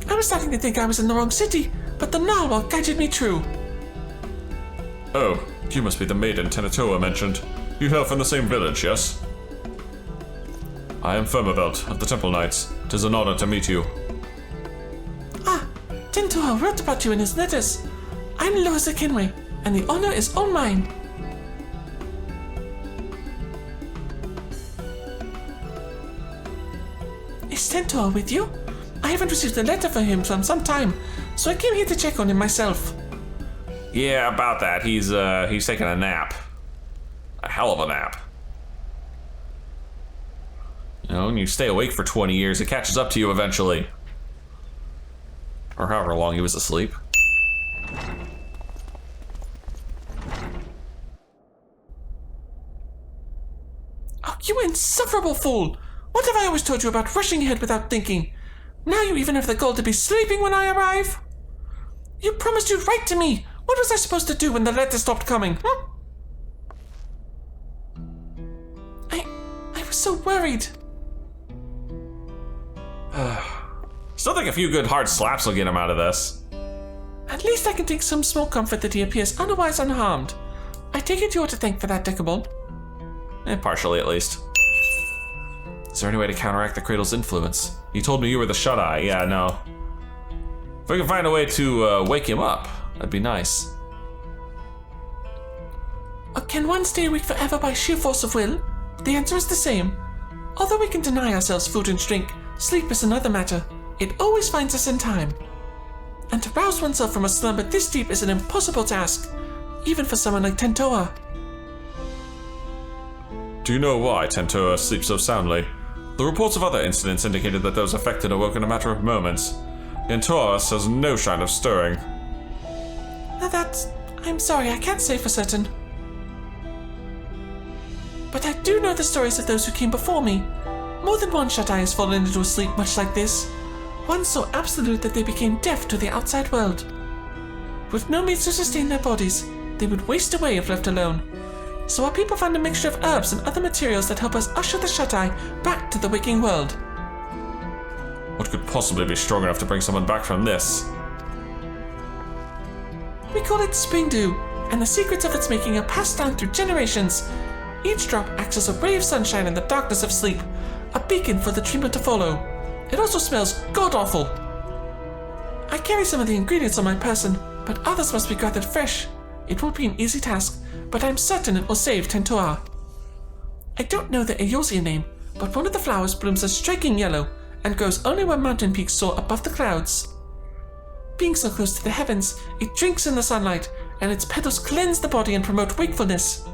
I was starting to think I was in the wrong city, but the Narwhal guided me true. Oh, you must be the maiden Tanatoa mentioned. You hail from the same village, yes? I am Firmavelt of the Temple Knights. 'Tis an honor to meet you. Ah, Tintoa wrote about you in his letters. I'm Lois Akinway. and the honor is all mine. Is Tentor with you? I haven't received a letter from him for some time, so I came here to check on him myself. Yeah, about that. He's taking a nap. A hell of a nap. You know, when you stay awake for 20 years, it catches up to you eventually. Or however long he was asleep. Oh, you insufferable fool! What have I always told you about rushing ahead without thinking? Now you even have the gall to be sleeping when I arrive? You promised you'd write to me! What was I supposed to do when the letter stopped coming? I was so worried. Still think a few good hard slaps will get him out of this. At least I can take some small comfort that he appears otherwise unharmed. I take it you're to thank for that, Dekumon. Partially at least. Is there any way to counteract the Cradle's influence? You told me you were the shut-eye. Yeah, no. If we can find a way to wake him up, that'd be nice. Can one stay awake forever by sheer force of will? The answer is the same. Although we can deny ourselves food and drink, sleep is another matter. It always finds us in time. And to rouse oneself from a slumber this deep is an impossible task, even for someone like Tentoa. Do you know why Tentoa sleeps so soundly? The reports of other incidents indicated that those affected awoke in a matter of moments. Tentoa has no sign of stirring. I'm sorry, I can't say for certain. But I do know the stories of those who came before me. More than one shut-eye has fallen into a sleep much like this. One so absolute that they became deaf to the outside world. With no means to sustain their bodies, they would waste away if left alone. So our people find a mixture of herbs and other materials that help us usher the shut-eye back to the waking world. What could possibly be strong enough to bring someone back from this? We call it spring dew, and the secrets of its making are passed down through generations. Each drop acts as a ray of sunshine in the darkness of sleep, a beacon for the dreamer to follow. It also smells god-awful. I carry some of the ingredients on my person, but others must be gathered fresh. It won't be an easy task, but I'm certain it will save Tentoa. I don't know the Eosia name, but one of the flowers blooms a striking yellow and grows only where mountain peaks soar above the clouds. Being so close to the heavens, it drinks in the sunlight, and its petals cleanse the body and promote wakefulness.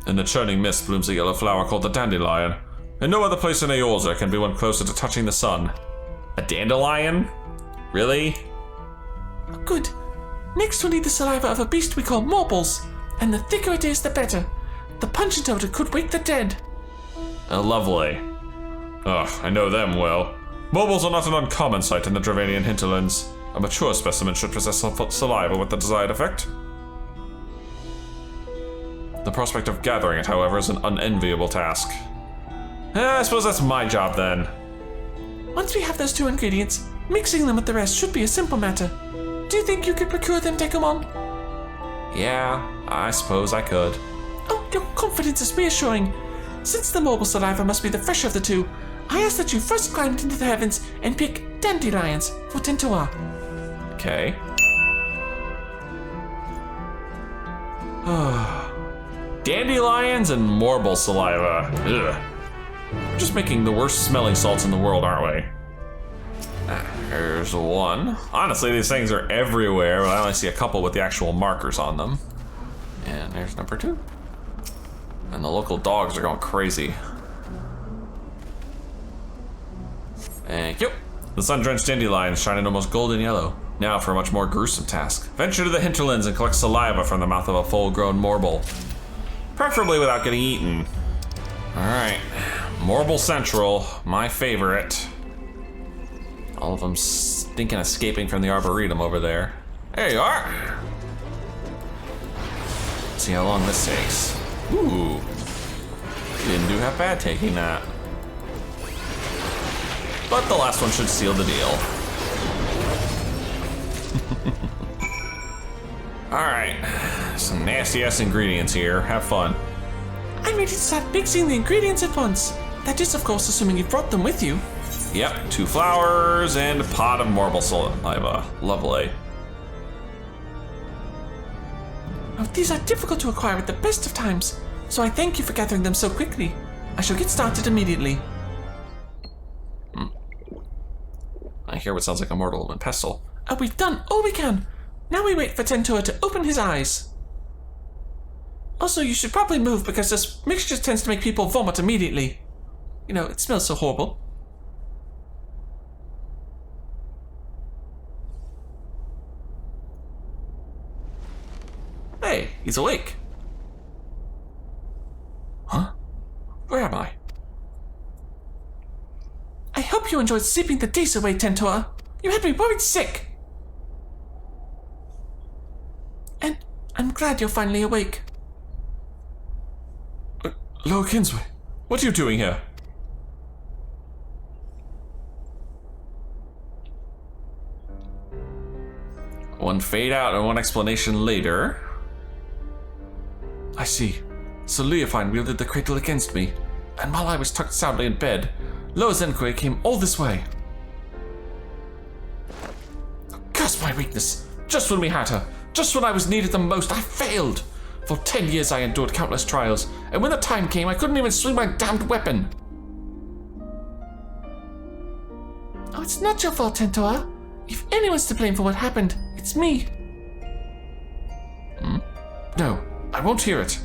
In the churning mist blooms a yellow flower called the dandelion. In no other place in Eorzea can be one closer to touching the sun. A dandelion? Really? Good. Next we'll need the saliva of a beast we call morbles, and the thicker it is, the better. The pungent odor could wake the dead. Lovely. Ugh, I know them well. Morbles are not an uncommon sight in the Dravanian hinterlands. A mature specimen should possess saliva with the desired effect. The prospect of gathering it, however, is an unenviable task. I suppose that's my job then. Once we have those two ingredients, mixing them with the rest should be a simple matter. Do you think you could procure them, Dekumon? Yeah, I suppose I could. Oh, your confidence is reassuring. Since the morble saliva must be the fresher of the two, I ask that you first climb into the heavens and pick dandelions for Tentoa. Okay. Dandelions and morble saliva. Ugh. We're just making the worst smelling salts in the world, aren't we? There's one. Honestly, these things are everywhere, but I only see a couple with the actual markers on them. And there's number 2. And the local dogs are going crazy. Thank you. The sun-drenched dandelions shining almost golden yellow. Now for a much more gruesome task. Venture to the hinterlands and collect saliva from the mouth of a full-grown morble. Preferably without getting eaten. Alright. Morble Central, my favorite. All of them stinking escaping from the Arboretum over there. There you are! Let's see how long this takes. Ooh. Didn't do half bad taking that. But the last one should seal the deal. Alright. Some nasty-ass ingredients here. Have fun. I'm ready to start mixing the ingredients at once. That is, of course, assuming you brought them with you. Yep, 2 flowers and a pot of morble saliva. Lovely. Oh, these are difficult to acquire at the best of times, so I thank you for gathering them so quickly. I shall get started immediately. I hear what sounds like a mortal and pestle. Oh, we've done all we can. Now we wait for Tentoa to open his eyes. Also, you should probably move because this mixture tends to make people vomit immediately. You know, it smells so horrible. Hey, he's awake. Huh? Where am I? I hope you enjoyed sleeping the days away, Tentoa. You had me worried sick. And I'm glad you're finally awake. Loa Kinsway, what are you doing here? One fade out and one explanation later. I see. So Leofine wielded the cradle against me, and while I was tucked soundly in bed, Loa Zenkwe came all this way. Curse my weakness! Just when we had her, just when I was needed the most, I failed! For 10 years I endured countless trials, and when the time came, I couldn't even swing my damned weapon! Oh, it's not your fault, Tentoa. If anyone's to blame for what happened, it's me. No, I won't hear it.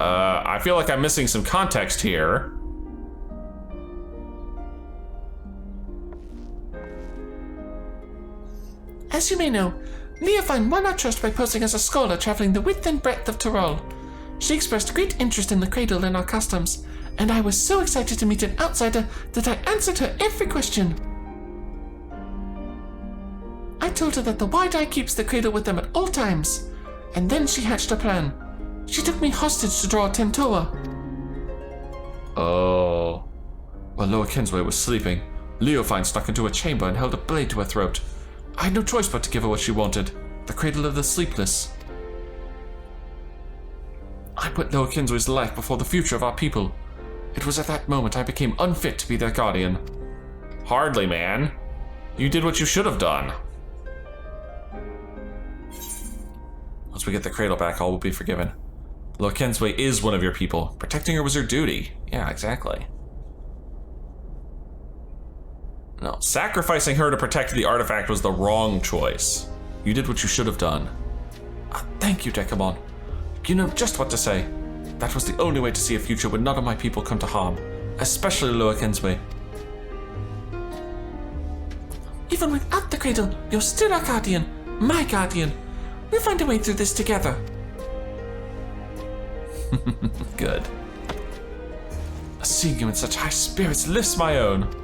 I feel like I'm missing some context here. As you may know, Leofine won our trust by posing as a scholar traveling the width and breadth of Tyrol. She expressed great interest in the cradle and our customs, and I was so excited to meet an outsider that I answered her every question. I told her that the Wide Eye keeps the cradle with them at all times, and then she hatched a plan. She took me hostage to draw Tentoa. Oh. While Loa Kinsway was sleeping, Leofine snuck into a chamber and held a blade to her throat. I had no choice but to give her what she wanted, the cradle of the Sleepless. I put Loa Kinsway's life before the future of our people. It was at that moment I became unfit to be their guardian. Hardly, man. You did what you should have done. Once we get the cradle back, all will be forgiven. Loa Kinsway is one of your people. Protecting her was her duty. Yeah, exactly. No, sacrificing her to protect the artifact was the wrong choice. You did what you should have done. Thank you, Dekumon. You know just what to say. That was the only way to see a future where none of my people come to harm, especially Loa Kinsway. Even without the cradle, you're still our guardian, my guardian. We'll find a way through this together. Good. Seeing you in such high spirits lifts my own.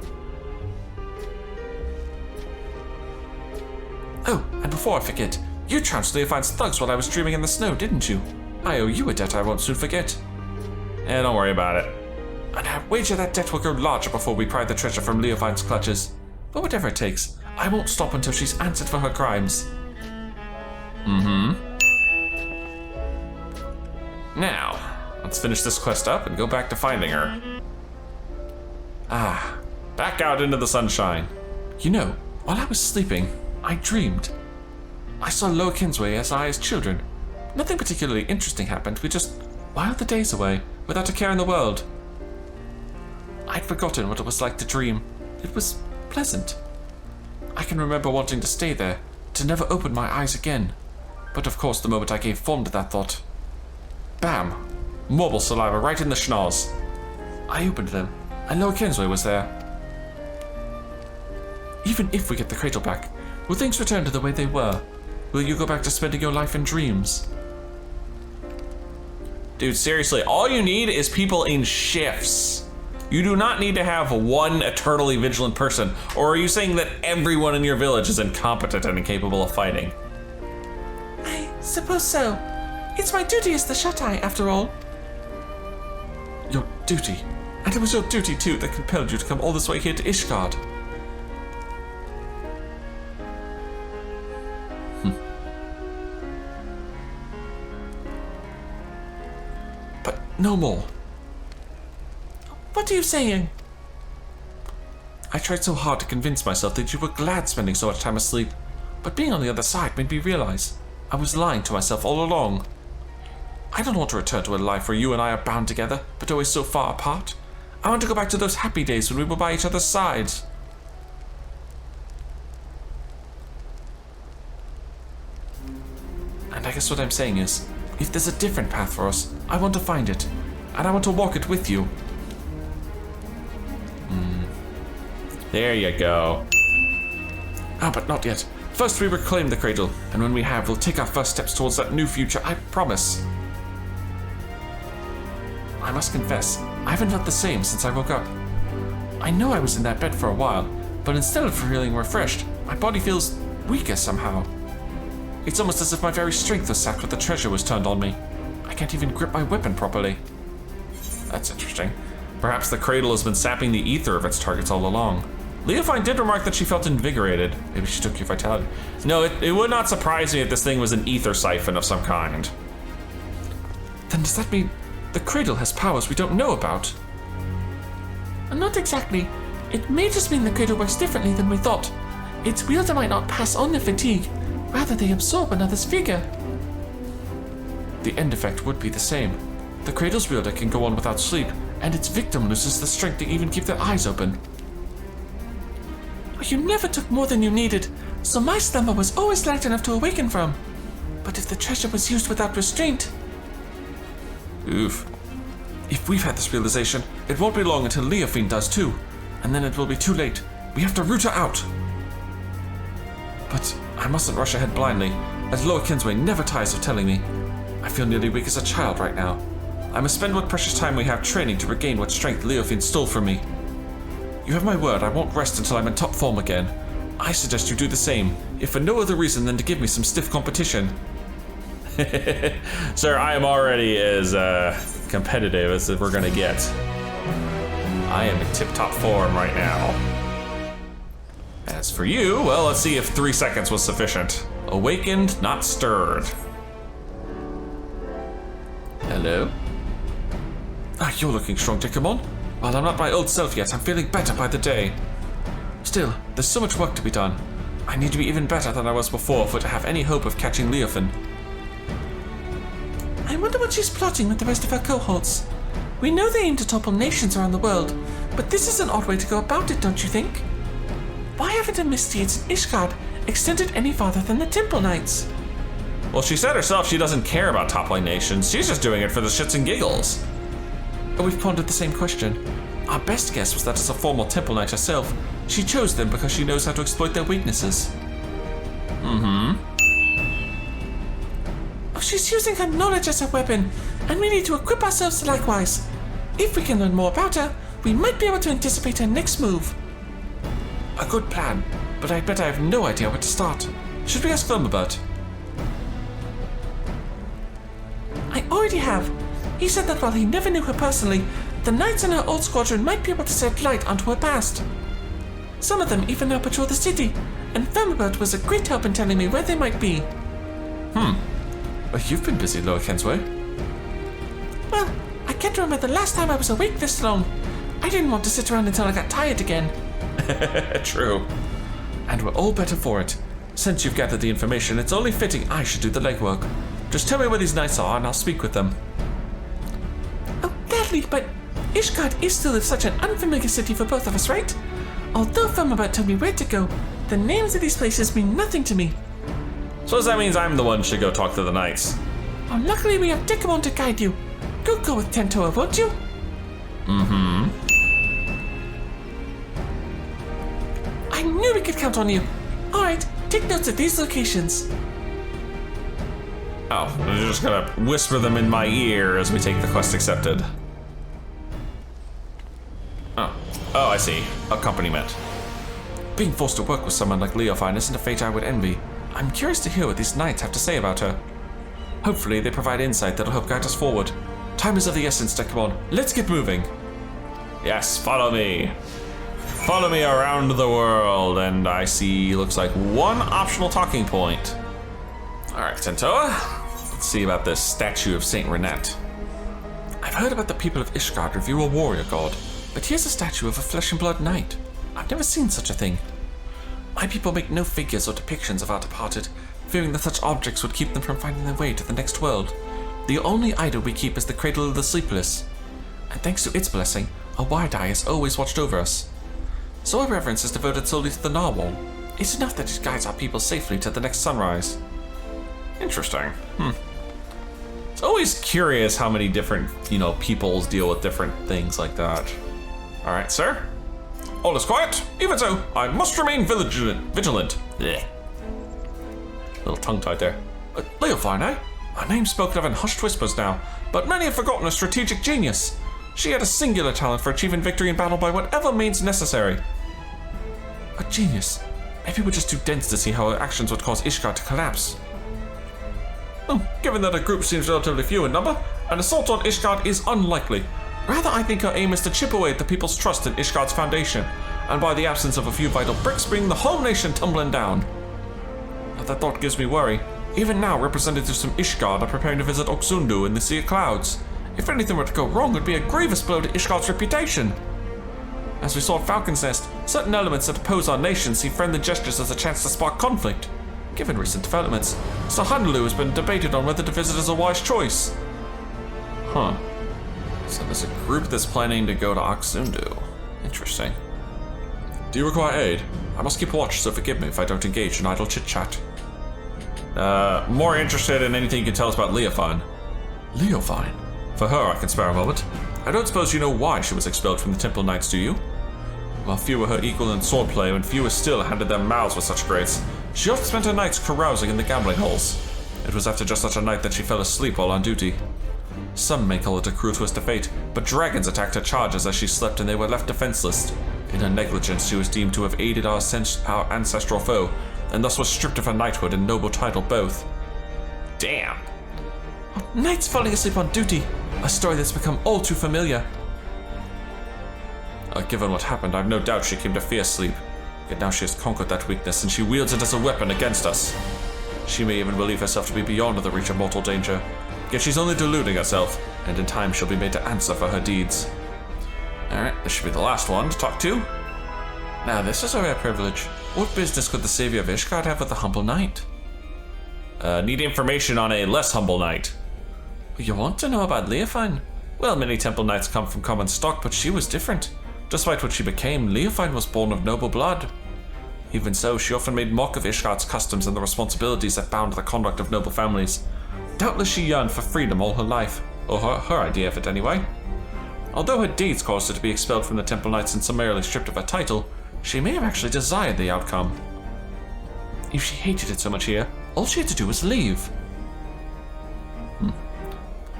Oh, and before I forget, you trounced Leofine's thugs while I was dreaming in the snow, didn't you? I owe you a debt I won't soon forget. Don't worry about it. And I wager that debt will grow larger before we pry the treasure from Leofine's clutches. But whatever it takes, I won't stop until she's answered for her crimes. Now, let's finish this quest up and go back to finding her. Back out into the sunshine. You know, while I was sleeping, I dreamed. I saw Loa Kinsway as children. Nothing particularly interesting happened. We just whiled the days away without a care in the world. I'd forgotten what it was like to dream. It was pleasant. I can remember wanting to stay there, to never open my eyes again. But of course, the moment I gave form to that thought, bam! Marble saliva right in the schnoz. I opened them, and Loa Kinsway was there. Even if we get the cradle back, will things return to the way they were? Will you go back to spending your life in dreams? Dude, seriously, all you need is people in shifts. You do not need to have one eternally vigilant person, or are you saying that everyone in your village is incompetent and incapable of fighting? I suppose so. It's my duty as the Shut-Eye, after all. Your duty? And it was your duty, too, that compelled you to come all this way here to Ishgard. No more. What are you saying? I tried so hard to convince myself that you were glad spending so much time asleep, but being on the other side made me realize I was lying to myself all along. I don't want to return to a life where you and I are bound together, but always so far apart. I want to go back to those happy days when we were by each other's sides. And I guess what I'm saying is, if there's a different path for us, I want to find it, and I want to walk it with you. There you go. Ah, but not yet. First we reclaim the cradle, and when we have, we'll take our first steps towards that new future, I promise. I must confess, I haven't felt the same since I woke up. I know I was in that bed for a while, but instead of feeling refreshed, my body feels weaker somehow. It's almost as if my very strength was sapped when the treasure was turned on me. I can't even grip my weapon properly. That's interesting. Perhaps the cradle has been sapping the ether of its targets all along. Leofine did remark that she felt invigorated. Maybe she took your vitality. No, it would not surprise me if this thing was an ether siphon of some kind. Then does that mean the cradle has powers we don't know about? Not exactly. It may just mean the cradle works differently than we thought. Its wielder might not pass on the fatigue, rather they absorb another's vigor. The end effect would be the same. The cradle's wielder can go on without sleep, and its victim loses the strength to even keep their eyes open. You never took more than you needed, so my slumber was always light enough to awaken from. But if the treasure was used without restraint... Oof. If we've had this realization, it won't be long until Leofine does too, and then it will be too late. We have to root her out. But I mustn't rush ahead blindly, as Loa Kinsway never tires of telling me. I feel nearly weak as a child right now. I must spend what precious time we have training to regain what strength Leofine stole from me. You have my word, I won't rest until I'm in top form again. I suggest you do the same, if for no other reason than to give me some stiff competition. Sir, I am already as competitive as we're gonna get. I am in tip-top form right now. As for you, well, let's see if 3 seconds was sufficient. Awakened, not stirred. Hello? You're looking strong, Dekumon. While I'm not my old self yet, I'm feeling better by the day. Still, there's so much work to be done. I need to be even better than I was before to have any hope of catching Leofine. I wonder what she's plotting with the rest of her cohorts. We know they aim to topple nations around the world, but this is an odd way to go about it, don't you think? Why haven't her misdeeds in Ishgard extended any farther than the Temple Knights? Well, she said herself she doesn't care about toppling nations. She's just doing it for the shits and giggles. We've pondered the same question. Our best guess was that as a former Temple Knight herself, she chose them because she knows how to exploit their weaknesses. She's using her knowledge as a weapon, and we need to equip ourselves likewise. If we can learn more about her, we might be able to anticipate her next move. A good plan, but I bet I have no idea where to start. Should we ask Firmabert? I already have. He said that while he never knew her personally, the knights in her old squadron might be able to shed light onto her past. Some of them even now patrol the city, and Firmabert was a great help in telling me where they might be. You've been busy, Loa Kinsway. Well, I can't remember the last time I was awake this long. I didn't want to sit around until I got tired again. True. And we're all better for it. Since you've gathered the information, it's only fitting I should do the legwork. Just tell me where these knights are and I'll speak with them. Oh, gladly, but Ishgard is still such an unfamiliar city for both of us, right? Although Firmabert told me where to go, the names of these places mean nothing to me. So that means I'm the one who should go talk to the knights. Oh, luckily we have Dekumon to guide you. Go with Tentoa, won't you? I knew we could count on you. Alright, take notes of these locations. Oh, you're just gonna whisper them in my ear as we take the quest accepted. Oh, I see. Accompaniment. Being forced to work with someone like Leofine isn't a fate I would envy. I'm curious to hear what these knights have to say about her. Hopefully they provide insight that'll help guide us forward. Time is of the essence, Dekumon. Let's get moving. Yes, follow me. Follow me around the world, and I see, looks like one optional talking point. All right, Tentoa, let's see about this statue of Saint Renette. I've heard about the people of Ishgard review a warrior god, but here's a statue of a flesh and blood knight. I've never seen such a thing. My people make no figures or depictions of our departed, fearing that such objects would keep them from finding their way to the next world. The only idol we keep is the cradle of the Sleepless, and thanks to its blessing, a wide eye has always watched over us. So our reverence is devoted solely to the Narwhal. It's enough that it guides our people safely to the next sunrise. Interesting. It's always curious how many different, peoples deal with different things like that. All right, sir. All is quiet. Even so, I must remain vigilant. Blech. Little tongue-tied there. Leofine, eh? Our name's spoken of in hushed whispers now, but many have forgotten her strategic genius. She had a singular talent for achieving victory in battle by whatever means necessary. A genius. Maybe we're just too dense to see how her actions would cause Ishgard to collapse. Given that a group seems relatively few in number, an assault on Ishgard is unlikely. Rather, I think her aim is to chip away at the people's trust in Ishgard's foundation, and by the absence of a few vital bricks, bring the whole nation tumbling down. But that thought gives me worry. Even now, representatives from Ishgard are preparing to visit Oxundu in the Sea of Clouds. If anything were to go wrong, it would be a grievous blow to Ishgard's reputation. As we saw at Falcon's Nest, certain elements that oppose our nation see friendly gestures as a chance to spark conflict. Given recent developments, Sahandlu has been debated on whether to visit as a wise choice. So there's a group that's planning to go to Oxundu. Interesting. Do you require aid? I must keep watch, so forgive me if I don't engage in idle chit-chat. More interested in anything you can tell us about Leofine. Leofine? For her, I can spare a moment. I don't suppose you know why she was expelled from the Temple Knights, do you? While few were her equal in swordplay, and fewer still handed their mouths with such grace, she often spent her nights carousing in the gambling halls. It was after just such a night that she fell asleep while on duty. Some may call it a cruel twist of fate, but dragons attacked her charges as she slept and they were left defenseless. In her negligence, she was deemed to have aided our ancestral foe, and thus was stripped of her knighthood and noble title both. Damn. Knights falling asleep on duty. A story that's become all too familiar. Given what happened, I've no doubt she came to fear sleep. Yet now she has conquered that weakness, and she wields it as a weapon against us. She may even believe herself to be beyond the reach of mortal danger. Yet she's only deluding herself, and in time she'll be made to answer for her deeds. Alright, this should be the last one to talk to. Now this is a rare privilege. What business could the savior of Ishgard have with the humble knight? Need information on a less humble knight. You want to know about Leofine? Well, many temple knights come from common stock, but she was different. Despite what she became, Leofine was born of noble blood. Even so, she often made mock of Ishgard's customs and the responsibilities that bound the conduct of noble families. Doubtless she yearned for freedom all her life, or her idea of it anyway. Although her deeds caused her to be expelled from the Temple Knights and summarily stripped of her title, she may have actually desired the outcome. If she hated it so much here, all she had to do was leave.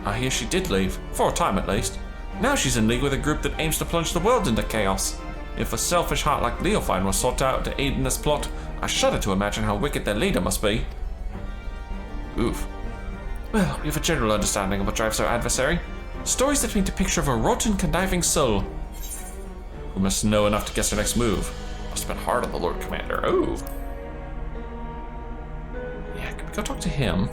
I hear she did leave, for a time at least. Now she's in league with a group that aims to plunge the world into chaos. If a selfish heart like Leofine was sought out to aid in this plot, I shudder to imagine how wicked their leader must be. Oof. Well, we have a general understanding of what drives our adversary. Stories that paint a picture of a rotten, conniving soul. We must know enough to guess her next move. Must have been hard on the Lord Commander. Oh. Yeah, can we go talk to him?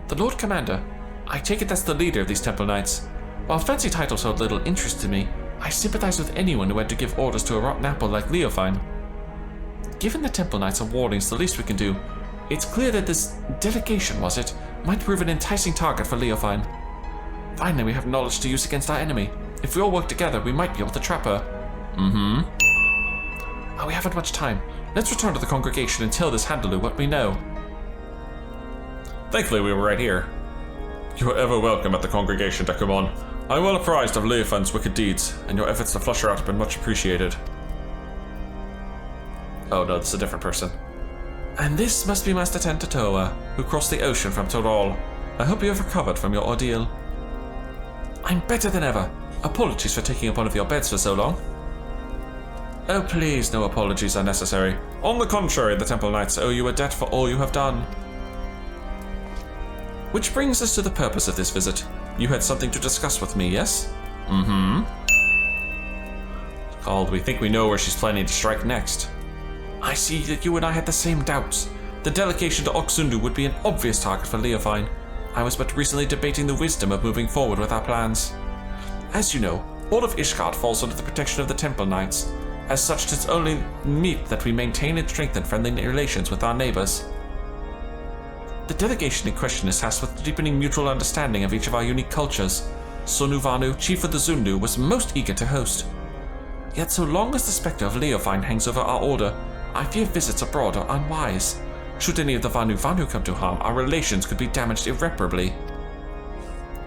The Lord Commander. I take it that's the leader of these Temple Knights. While fancy titles hold little interest to me, I sympathize with anyone who had to give orders to a rotten apple like Leofine. Given the Temple Knights are wardings the least we can do, it's clear that this delegation, was it, might prove an enticing target for Leofine. Finally, we have knowledge to use against our enemy. If we all work together, we might be able to trap her. We haven't much time. Let's return to the congregation and tell this Handaloo what we know. Thankfully, we were right here. You are ever welcome at the congregation, Dekumon. I am well apprised of Leofine's wicked deeds, and your efforts to flush her out have been much appreciated. Oh no, this is a different person. And this must be Master Tentatoa, who crossed the ocean from Toral. I hope you have recovered from your ordeal. I'm better than ever. Apologies for taking up one of your beds for so long. Oh please, no apologies are necessary. On the contrary, the Temple Knights owe you a debt for all you have done. Which brings us to the purpose of this visit. You had something to discuss with me, yes? It's called We Think We Know Where She's Planning to Strike Next. I see that you and I had the same doubts. The delegation to Oxundu would be an obvious target for Leofine. I was but recently debating the wisdom of moving forward with our plans. As you know, all of Ishgard falls under the protection of the Temple Knights. As such, it's only meet that we maintain and strengthen friendly relations with our neighbors. The delegation in question is tasked with deepening mutual understanding of each of our unique cultures. Sonuvanu, chief of the Zundu, was most eager to host. Yet so long as the specter of Leofine hangs over our order, I fear visits abroad are unwise. Should any of the Vanu come to harm, our relations could be damaged irreparably.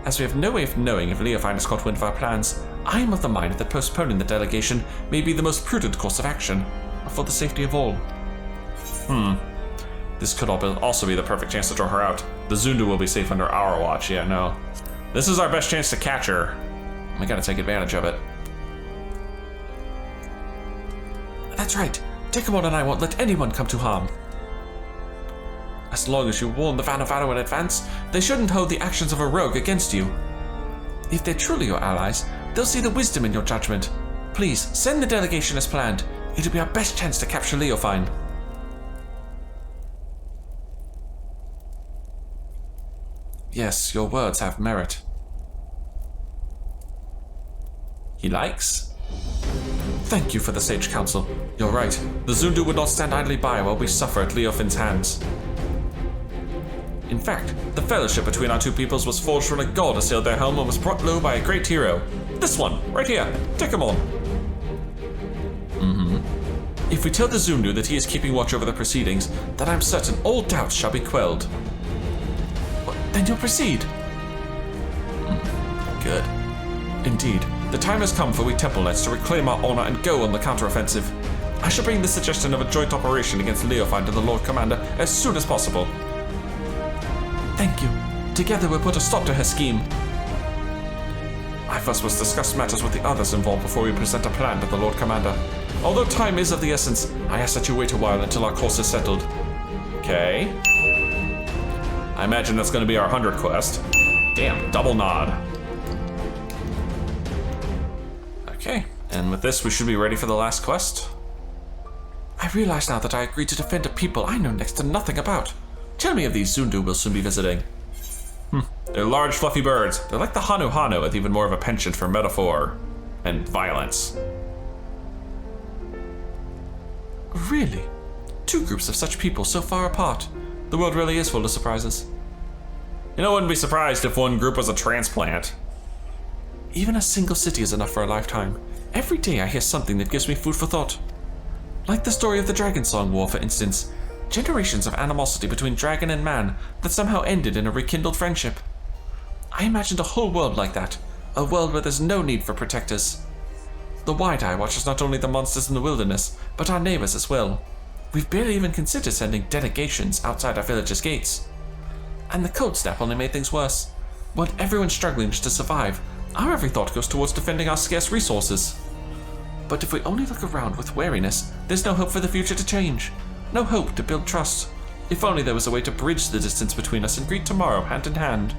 As we have no way of knowing if Leofine has caught wind of our plans, I am of the mind that postponing the delegation may be the most prudent course of action, for the safety of all. This could also be the perfect chance to draw her out. The Zundu will be safe under our watch, yeah, no. This is our best chance to catch her. We gotta take advantage of it. That's right. Dekumon and I won't let anyone come to harm. As long as you warn the Vanu in advance, they shouldn't hold the actions of a rogue against you. If they're truly your allies, they'll see the wisdom in your judgment. Please, send the delegation as planned. It'll be our best chance to capture Leofine. Yes, your words have merit. He likes? Thank you for the sage counsel. You're right. The Zundu would not stand idly by while we suffer at Leofin's hands. In fact, the fellowship between our two peoples was forged when a god assailed their home and was brought low by a great hero. This one, right here, Dekumon. If we tell the Zundu that he is keeping watch over the proceedings, then I'm certain all doubts shall be quelled. Well, then you'll proceed. Good. Indeed, the time has come for we Temple Knights to reclaim our honor and go on the counteroffensive. I shall bring the suggestion of a joint operation against Leofine to the Lord Commander as soon as possible. Thank you. Together we'll put a stop to her scheme. I first must discuss matters with the others involved before we present a plan to the Lord Commander. Although time is of the essence, I ask that you wait a while until our course is settled. Okay. I imagine that's going to be our 100 quest. Damn, double nod. Okay, and with this we should be ready for the last quest. I realize now that I agreed to defend a people I know next to nothing about. Tell me of these Zundu we'll soon be visiting. They're large, fluffy birds. They're like the Hanu with even more of a penchant for metaphor and violence. Really? Two groups of such people so far apart. The world really is full of surprises. You know, I wouldn't be surprised if one group was a transplant. Even a single city is enough for a lifetime. Every day I hear something that gives me food for thought. Like the story of the Dragon Song War, for instance. Generations of animosity between dragon and man that somehow ended in a rekindled friendship. I imagined a whole world like that. A world where there's no need for protectors. The Wide Eye watches not only the monsters in the wilderness, but our neighbors as well. We've barely even considered sending delegations outside our village's gates. And the cold snap only made things worse. While everyone's struggling just to survive, our every thought goes towards defending our scarce resources. But if we only look around with wariness, there's no hope for the future to change. No hope to build trust. If only there was a way to bridge the distance between us and greet tomorrow hand in hand.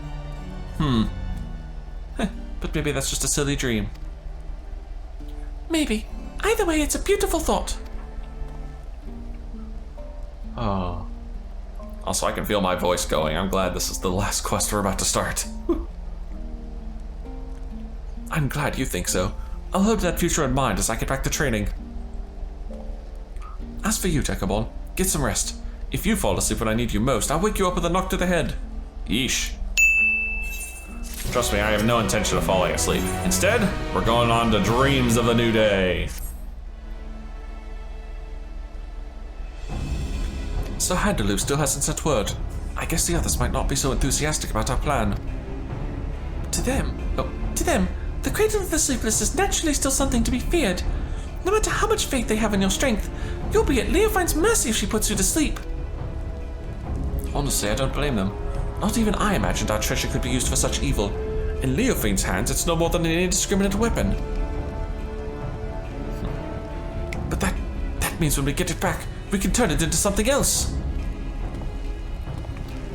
But maybe that's just a silly dream. Maybe. Either way, it's a beautiful thought. Oh. Also, I can feel my voice going. I'm glad this is the last quest we're about to start. I'm glad you think so. I'll hold that future in mind as I get back to training. As for you, Dekumon, get some rest. If you fall asleep when I need you most, I'll wake you up with a knock to the head. Yeesh. Trust me, I have no intention of falling asleep. Instead, we're going on to dreams of a new day. So Handaloo still hasn't sent word. I guess the others might not be so enthusiastic about our plan. To them, the cradle of the Sleepless is naturally still something to be feared. No matter how much faith they have in your strength, you'll be at Leofine's mercy if she puts you to sleep. Honestly, I don't blame them. Not even I imagined our treasure could be used for such evil. In Leofine's hands, it's no more than an indiscriminate weapon. But that means when we get it back, we can turn it into something else.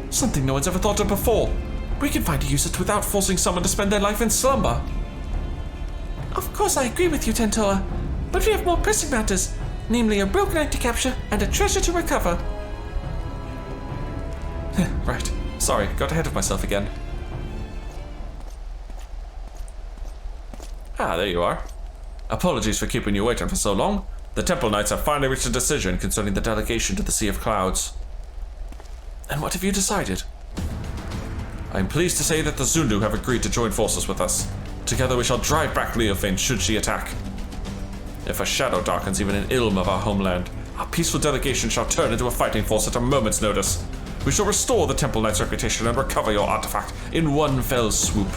Something no one's ever thought of before. We can find a use it without forcing someone to spend their life in slumber. Of course I agree with you, Tentoa. But we have more pressing matters, namely a rogue knight to capture and a treasure to recover. Right. Sorry, got ahead of myself again. Ah, there you are. Apologies for keeping you waiting for so long. The Temple Knights have finally reached a decision concerning the delegation to the Sea of Clouds. And what have you decided? I am pleased to say that the Zundu have agreed to join forces with us. Together we shall drive back Leofin should she attack. If a shadow darkens even an ilm of our homeland, our peaceful delegation shall turn into a fighting force at a moment's notice. We shall restore the Temple Knight's reputation and recover your artifact in one fell swoop.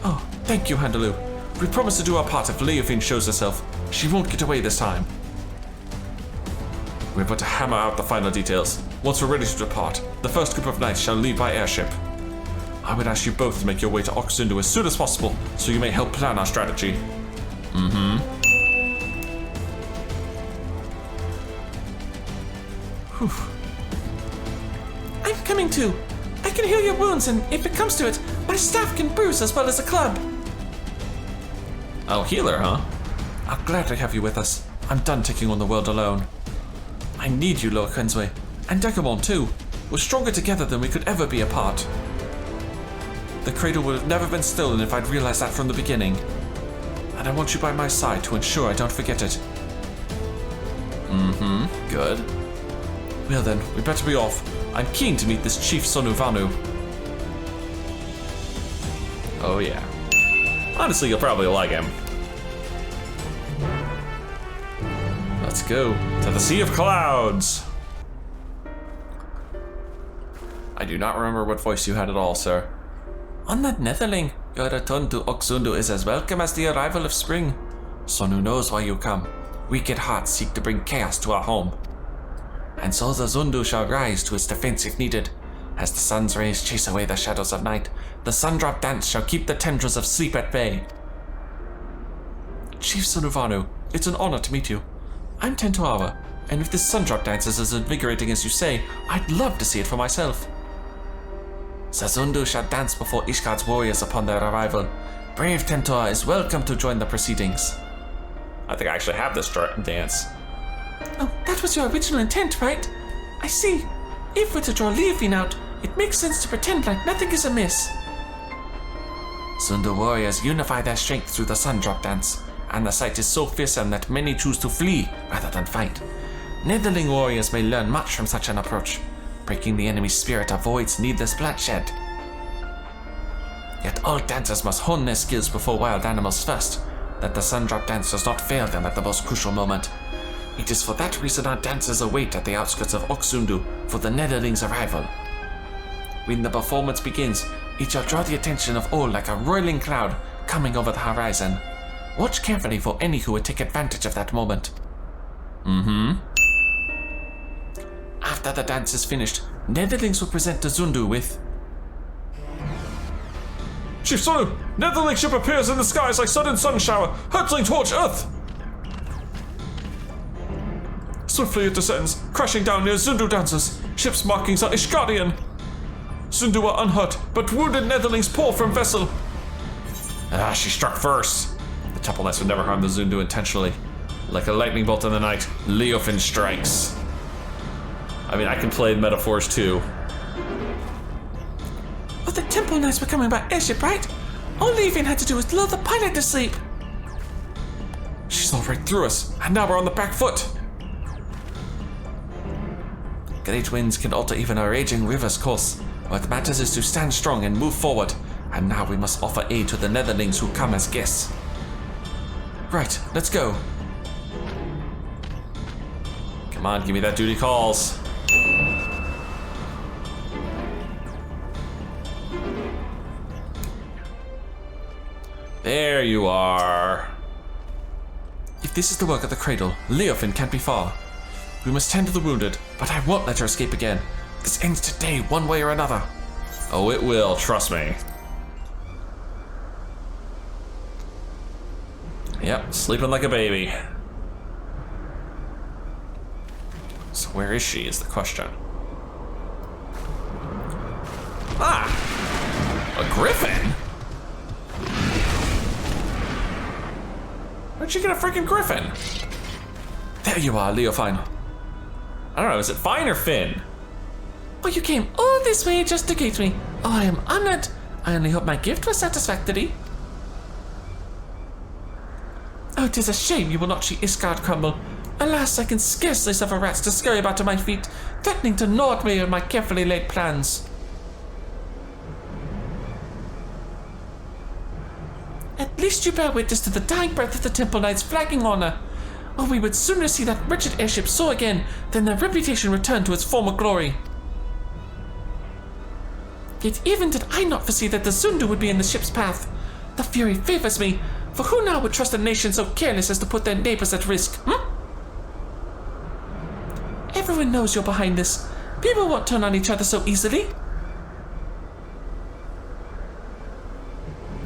Oh, thank you, Handaloo. We promise to do our part if Leofin shows herself. She won't get away this time. We're about to hammer out the final details. Once we're ready to depart, the first group of knights shall leave by airship. I would ask you both to make your way to Oxundu as soon as possible, so you may help plan our strategy. I'm coming too. I can heal your wounds, and if it comes to it, my staff can bruise as well as a club. Oh, healer, huh? I'll gladly have you with us. I'm done taking on the world alone. I need you, Loa Quenzwe. And Dekumon, too. We're stronger together than we could ever be apart. The cradle would have never been stolen if I'd realized that from the beginning. And I want you by my side to ensure I don't forget it. Good. Well then, we better be off. I'm keen to meet this Chief Sonuvanu. Oh yeah. Honestly, you'll probably like him. Let's go to the Sea of Clouds. I do not remember what voice you had at all, sir. On that Netherling, your return to Oxundu is as welcome as the arrival of spring. Sonu knows why you come. Wicked hearts seek to bring chaos to our home. And so the Zundu shall rise to its defense if needed. As the sun's rays chase away the shadows of night, the Sundrop dance shall keep the tendrils of sleep at bay. Chief Sonuvanu, it's an honor to meet you. I'm Tentoawa, and if this Sundrop dance is as invigorating as you say, I'd love to see it for myself. The Zundu shall dance before Ishgard's warriors upon their arrival. Brave Tentoa is welcome to join the proceedings. I think I actually have this dance. Oh, that was your original intent, right? I see. If we're to draw Leofin out, it makes sense to pretend like nothing is amiss. Zundu warriors unify their strength through the Sundrop dance, and the sight is so fearsome that many choose to flee rather than fight. Netherling warriors may learn much from such an approach. Breaking the enemy's spirit avoids needless bloodshed. Yet all dancers must hone their skills before wild animals first, that the Sundrop dance does not fail them at the most crucial moment. It is for that reason our dancers await at the outskirts of Oxundu for the Netherling's arrival. When the performance begins, it shall draw the attention of all like a roiling cloud coming over the horizon. Watch carefully for any who would take advantage of that moment. After the dance is finished, Netherlings will present the Zundu with... Chief Sonu, Netherling ship appears in the skies like sudden sun shower, hurtling towards Earth. Swiftly it descends, crashing down near Zundu dancers. Ship's markings are Ishgardian. Zundu are unhurt, but wounded Netherlings pour from vessel. Ah, she struck first. The Temple Knights would never harm the Zundu intentionally. Like a lightning bolt in the night, Leofin strikes. I mean, I can play metaphors too. Oh, the Temple Knights were coming by airship, right? All Leofin had to do was lull the pilot to sleep. She saw right through us, and now we're on the back foot. Great winds can alter even a raging river's course. What matters is to stand strong and move forward. And now we must offer aid to the Netherlings who come as guests. Right, let's go. Come on, give me that duty calls. There you are. If this is the work of the cradle, Leofin can't be far. We must tend to the wounded, but I won't let her escape again. This ends today, one way or another. Oh, it will, trust me. Yep, sleeping like a baby. So where is she is the question. Ah! A griffin? Where'd she get a freaking griffin? There you are, Leofin. I don't know, is it Fine or Finn? Oh, you came all this way just to greet me. Oh, I am honored. I only hope my gift was satisfactory. Oh, 'tis a shame you will not see Ishgard crumble. Alas, I can scarcely suffer rats to scurry about at my feet, threatening to gnaw at me and my carefully laid plans. At least you bear witness to the dying breath of the Temple Knight's flagging honor. Oh, we would sooner see that wretched airship soar again than their reputation return to its former glory. Yet even did I not foresee that the Zundu would be in the ship's path. The Fury favors me, for who now would trust a nation so careless as to put their neighbors at risk, Everyone knows you're behind this. People won't turn on each other so easily.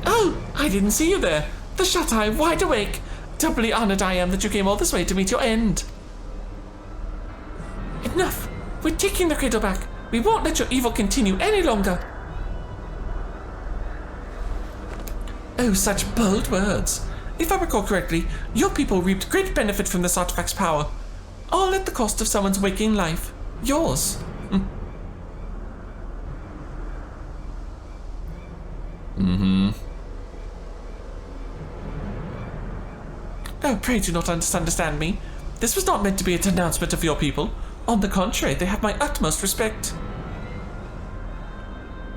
Oh, I didn't see you there. The shut-eye, wide awake. Doubly honored I am that you came all this way to meet your end. Enough. We're taking the cradle back. We won't let your evil continue any longer. Oh, such bold words. If I recall correctly, your people reaped great benefit from this artifact's power. All at the cost of someone's waking life. Yours. Oh, pray do not misunderstand me. This was not meant to be a denouncement of your people. On the contrary, they have my utmost respect.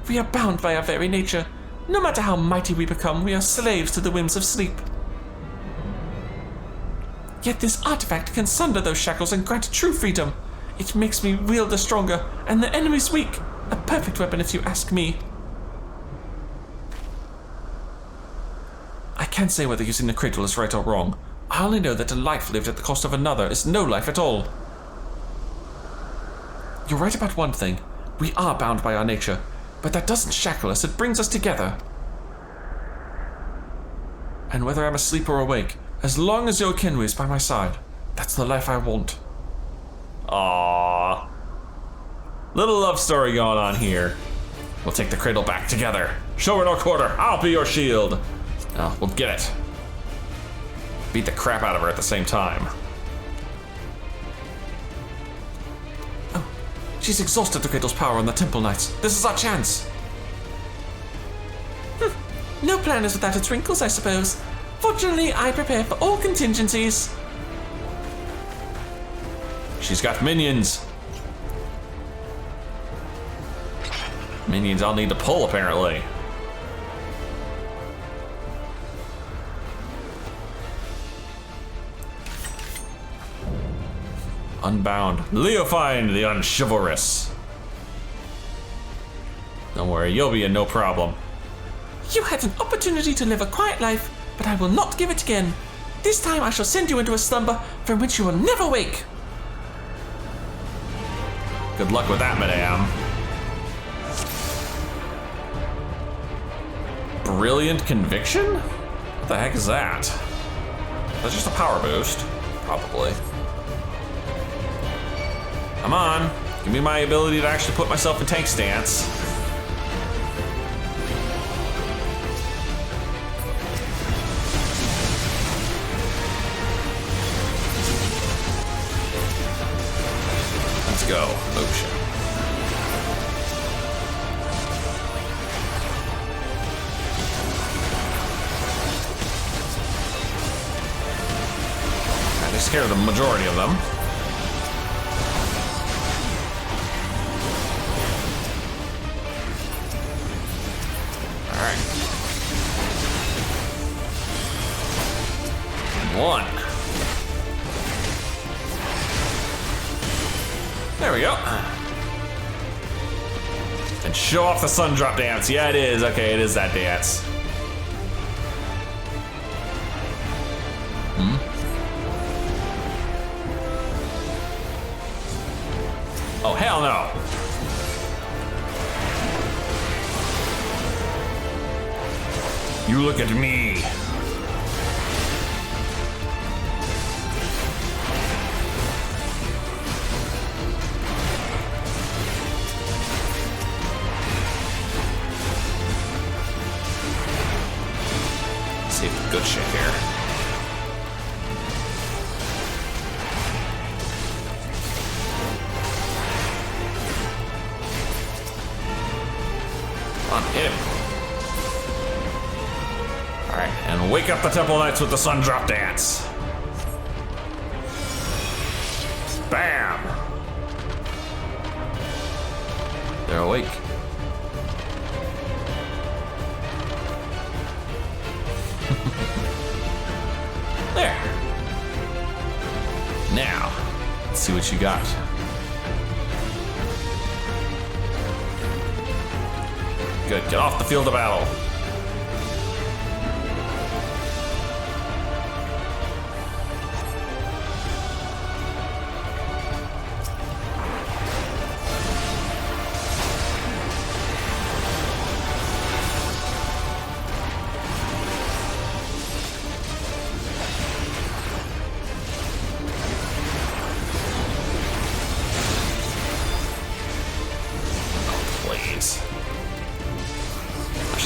We are bound by our very nature. No matter how mighty we become, we are slaves to the whims of sleep. Yet this artifact can sunder those shackles and grant true freedom. It makes me wielder stronger, and the enemy's weak. A perfect weapon if you ask me. I can't say whether using the cradle is right or wrong. I only know that a life lived at the cost of another is no life at all. You're right about one thing. We are bound by our nature, but that doesn't shackle us, it brings us together. And whether I'm asleep or awake, as long as Yokenru is by my side, that's the life I want. Aww. Little love story going on here. We'll take the cradle back together. Show her no quarter. I'll be your shield. Oh, we'll get it. Beat the crap out of her at the same time. Oh, she's exhausted the cradle's power on the Temple Knights. This is our chance. No plan is without its wrinkles, I suppose. Fortunately, I prepare for all contingencies. She's got minions. Minions I'll need to pull, apparently. Unbound. Leofine, the unchivalrous. Don't worry, you'll be in no problem. You had an opportunity to live a quiet life, but I will not give it again. This time I shall send you into a slumber from which you will never wake. Good luck with that, madame. Brilliant conviction? What the heck is that? That's just a power boost. Probably. Come on. Give me my ability to actually put myself in tank stance. Let's go. Oh shit. They scare the majority of them. Alright. One. There we go. And show off the sun drop dance. Yeah, it is. Okay, it is that dance. Oh, hell no. You look at me. Save the good shit here. On him. Alright, and wake up the Temple Knights with the Sun Drop Dance. Bam! They're awake. There. Now, let's see what you got. Good, get off the field of battle.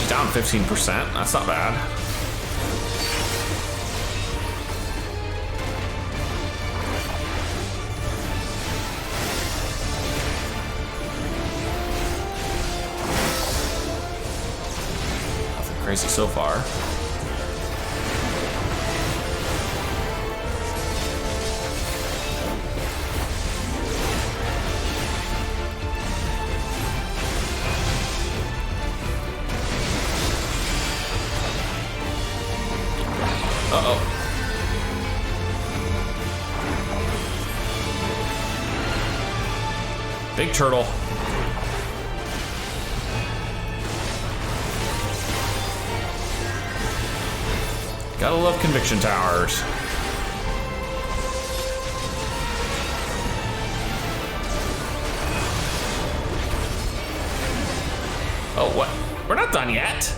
Down 15%, that's not bad. Nothing crazy so far. Uh-oh. Big turtle. Gotta love conviction towers. Oh, what? We're not done yet.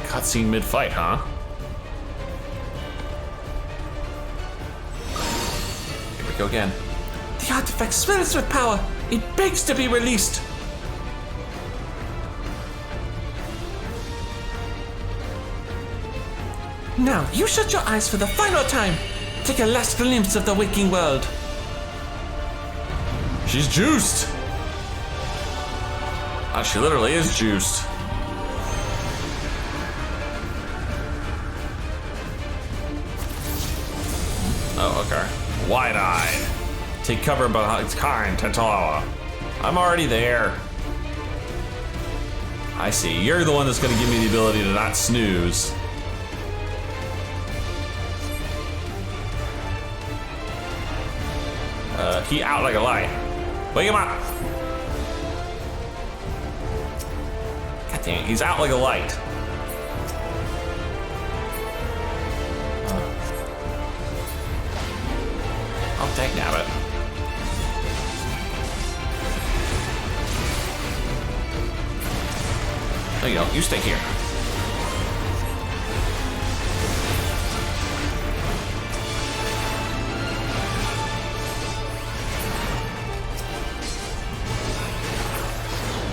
Cutscene mid-fight, huh? Here we go again. The artifact swells with power. It begs to be released. Now, you shut your eyes for the final time. Take a last glimpse of the waking world. She's juiced. Oh, she literally is juiced. Oh, okay. Wide-eyed. Take cover behind its kind, Tantala. I'm already there. I see. You're the one that's gonna give me the ability to not snooze. He out like a light. Wake him up. God dang it, he's out like a light. Oh, dang nabbit. There you go, you stay here.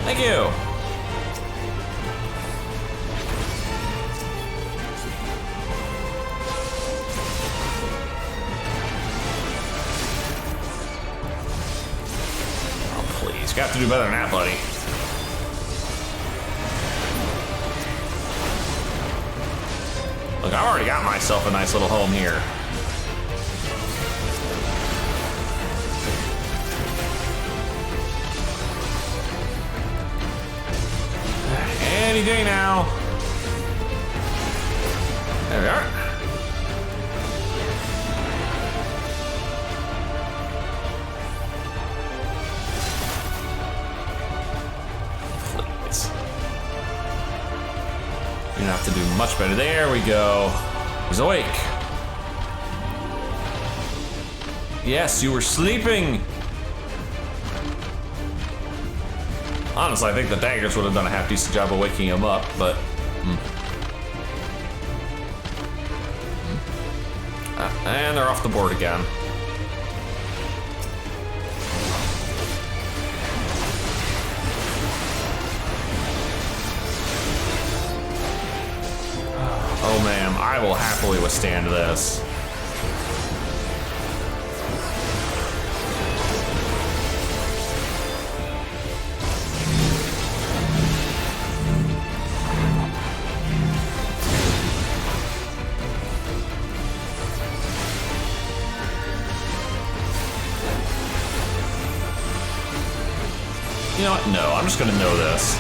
Thank you. Oh, please. You have to do better than that, buddy. Look, I've already got myself a nice little home here. Any day now. There we are. Please. You don't have to do much better. There we go. He's awake. Yes, you were sleeping. Honestly, I think the daggers would have done a half decent job of waking him up, but and they're off the board again. Oh man, I will happily withstand this. what? No, I'm just gonna know this.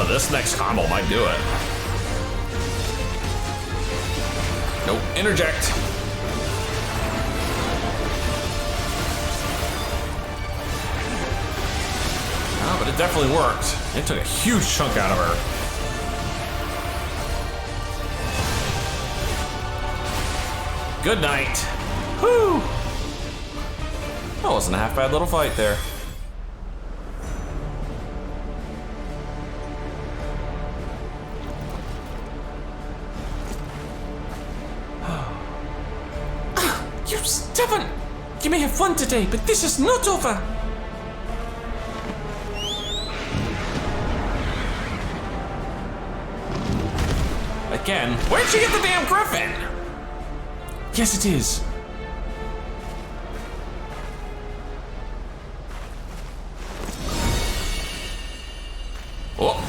This next combo might do it. Nope, interject. Oh, but it definitely worked. It took a huge chunk out of her. Good night. Whew. That wasn't a half bad little fight there. Stubborn! You may have won today, but this is not over! Again, where'd you get the damn griffin? Yes, it is. Oh.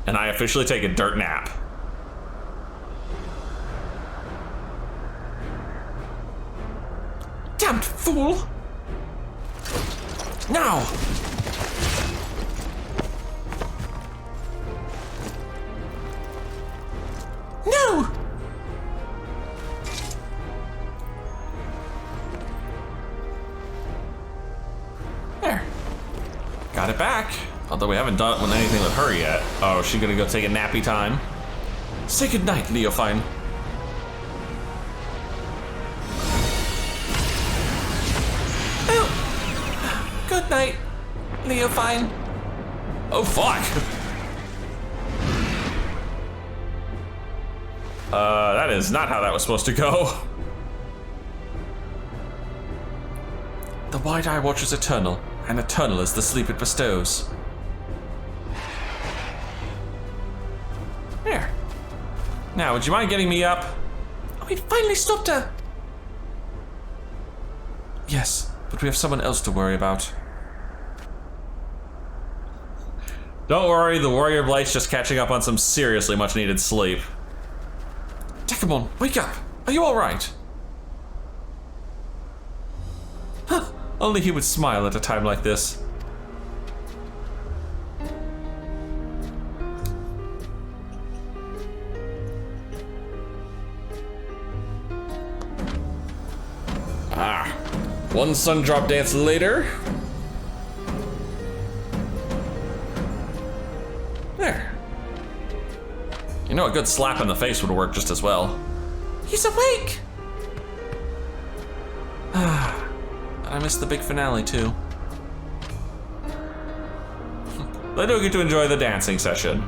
And I officially take a dirt nap. Damned fool! Now! No! There. Got it back. Although we haven't done anything with her yet. Oh, is she gonna go take a nappy time? Say goodnight, Leofine. Good night, Leofine. Oh, fuck. That is not how that was supposed to go. The wide-eye watches eternal, and eternal is the sleep it bestows. There. Now, would you mind getting me up? Oh, we finally stopped her! Yes, but we have someone else to worry about. Don't worry, the Warrior of Light's just catching up on some seriously much needed sleep. Dekumon, wake up! Are you alright? Huh, only he would smile at a time like this. Ah, one sun drop dance later. There. You know, a good slap in the face would work just as well. He's awake! Ah, and I missed the big finale too. They do get to enjoy the dancing session.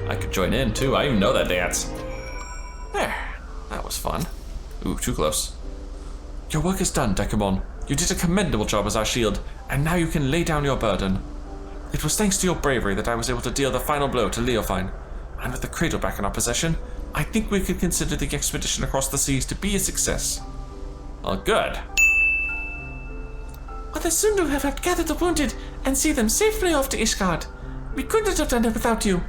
I could join in too, I even know that dance. There, that was fun. Ooh, too close. Your work is done, Dekumon. You did a commendable job as our shield, and now you can lay down your burden. It was thanks to your bravery that I was able to deal the final blow to Leofine, and with the cradle back in our possession, I think we could consider the expedition across the seas to be a success. Well, good. Well, the Sundu have helped gather the wounded and see them safely off to Ishgard. We couldn't have done it without you.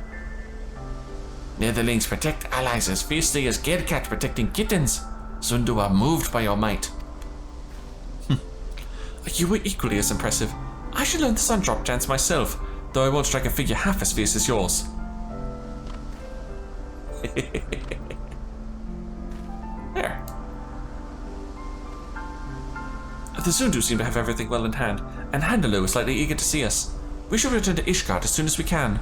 Netherlings protect allies as fiercely as Gercat protecting kittens. Sundu are moved by your might. You were equally as impressive. I should learn the sun drop dance myself, though I won't strike a figure half as fierce as yours. There. The Sundu seem to have everything well in hand, and Handalo is slightly eager to see us. We should return to Ishgard as soon as we can.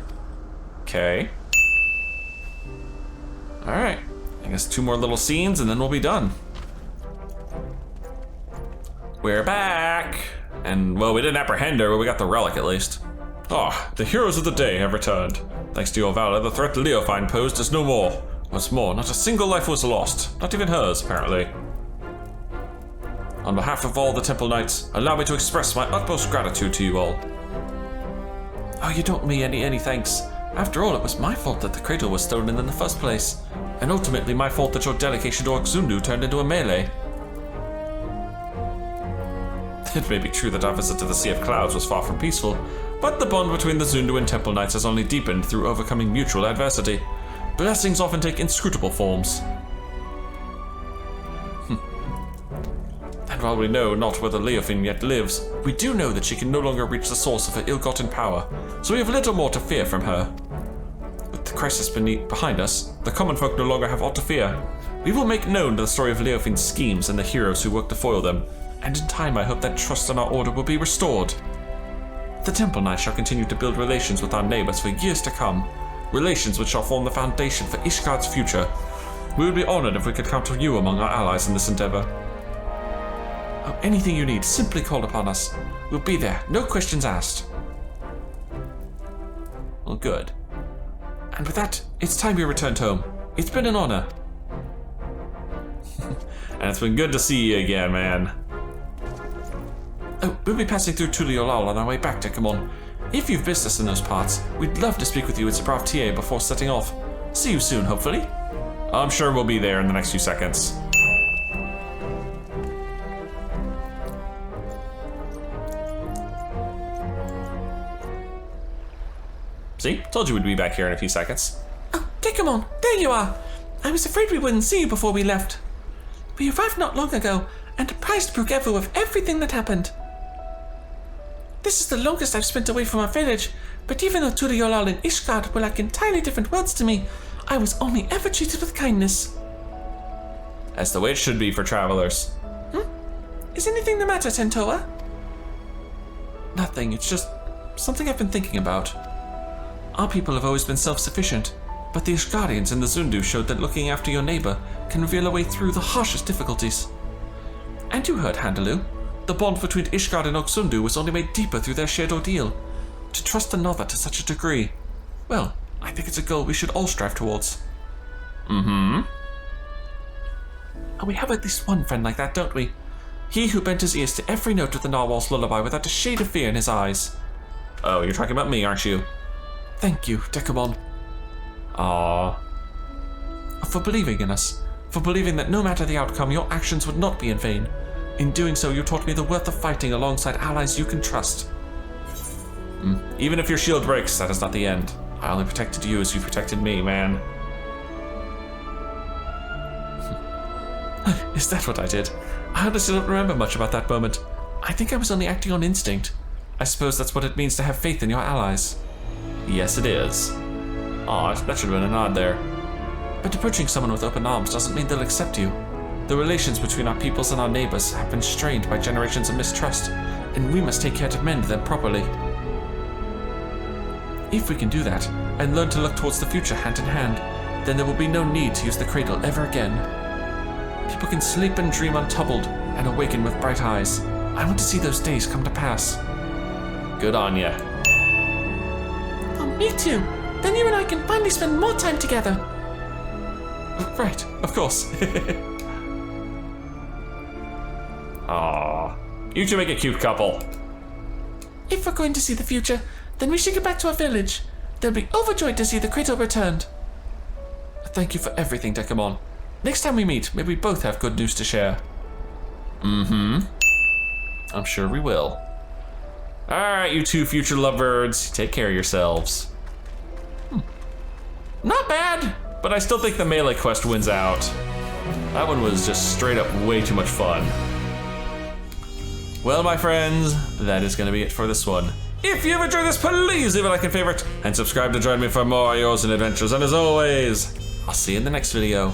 Okay. Alright. I guess 2 more little scenes and then we'll be done. We're back! And, well, we didn't apprehend her, but we got the relic at least. Oh, the heroes of the day have returned. Thanks to your valor, the threat Leofine posed is no more. What's more, not a single life was lost. Not even hers, apparently. On behalf of all the Temple Knights, allow me to express my utmost gratitude to you all. Oh, you don't owe me any thanks. After all, it was my fault that the cradle was stolen in the first place. And ultimately my fault that your delegation to Oxundu turned into a melee. It may be true that our visit to the Sea of Clouds was far from peaceful, but the bond between the Zundu and Temple Knights has only deepened through overcoming mutual adversity. Blessings often take inscrutable forms. And while we know not whether Leofin yet lives, we do know that she can no longer reach the source of her ill-gotten power, so we have little more to fear from her. With the crisis behind us, the common folk no longer have aught to fear. We will make known the story of Leofin's schemes and the heroes who work to foil them, and in time I hope that trust in our order will be restored. The Temple Knights shall continue to build relations with our neighbors for years to come, relations which shall form the foundation for Ishgard's future. We would be honored if we could count on you among our allies in this endeavor. Oh, anything you need, simply call upon us. We'll be there, no questions asked. Well, good. And with that, it's time we returned home. It's been an honor. And it's been good to see you again, man. Oh, we'll be passing through Tuliolal on our way back, Dekumon. If you've business in those parts, we'd love to speak with you at Zabrav before setting off. See you soon, hopefully. I'm sure we'll be there in the next few seconds. See? Told you we'd be back here in a few seconds. Oh, Dekumon, there you are. I was afraid we wouldn't see you before we left. We arrived not long ago and apprised Brugevu of everything that happened. This is the longest I've spent away from our village, but even though Tuliolal and Ishgard were like entirely different worlds to me, I was only ever treated with kindness. That's the way it should be for travelers. Is anything the matter, Tentoa? Nothing, it's just something I've been thinking about. Our people have always been self-sufficient, but the Ishgardians and the Zundu showed that looking after your neighbor can reveal a way through the harshest difficulties. And you heard, Handaloo, the bond between Ishgard and Oxundu was only made deeper through their shared ordeal. To trust another to such a degree, well, I think it's a goal we should all strive towards. Mm-hmm. And we have at least one friend like that, don't we? He who bent his ears to every note of the Narwhal's lullaby without a shade of fear in his eyes. Oh, you're talking about me, aren't you? Thank you, Dekumon. Aww. For believing in us. For believing that no matter the outcome, your actions would not be in vain. In doing so, you taught me the worth of fighting alongside allies you can trust. Even if your shield breaks, that is not the end. I only protected you as you protected me, man. Is that what I did? I honestly don't remember much about that moment. I think I was only acting on instinct. I suppose that's what it means to have faith in your allies. Yes, it is. Aw, that should have been a nod there. But approaching someone with open arms doesn't mean they'll accept you. The relations between our peoples and our neighbors have been strained by generations of mistrust, and we must take care to mend them properly. If we can do that, and learn to look towards the future hand in hand, then there will be no need to use the cradle ever again. People can sleep and dream untroubled, and awaken with bright eyes. I want to see those days come to pass. Good on ya. Oh, me too. Then you and I can finally spend more time together. Right, of course. Aww. You two make a cute couple. If we're going to see the future, then we should get back to our village. They'll be overjoyed to see the cradle returned. Thank you for everything, Dekumon. Next time we meet, may we both have good news to share. Mm-hmm. I'm sure we will. Alright, you two future lovebirds, take care of yourselves. Not bad! But I still think the melee quest wins out. That one was just straight up way too much fun. Well, my friends, that is going to be it for this one. If you've enjoyed this, please leave a like and favorite, and subscribe to join me for more Yours and Adventures. And as always, I'll see you in the next video.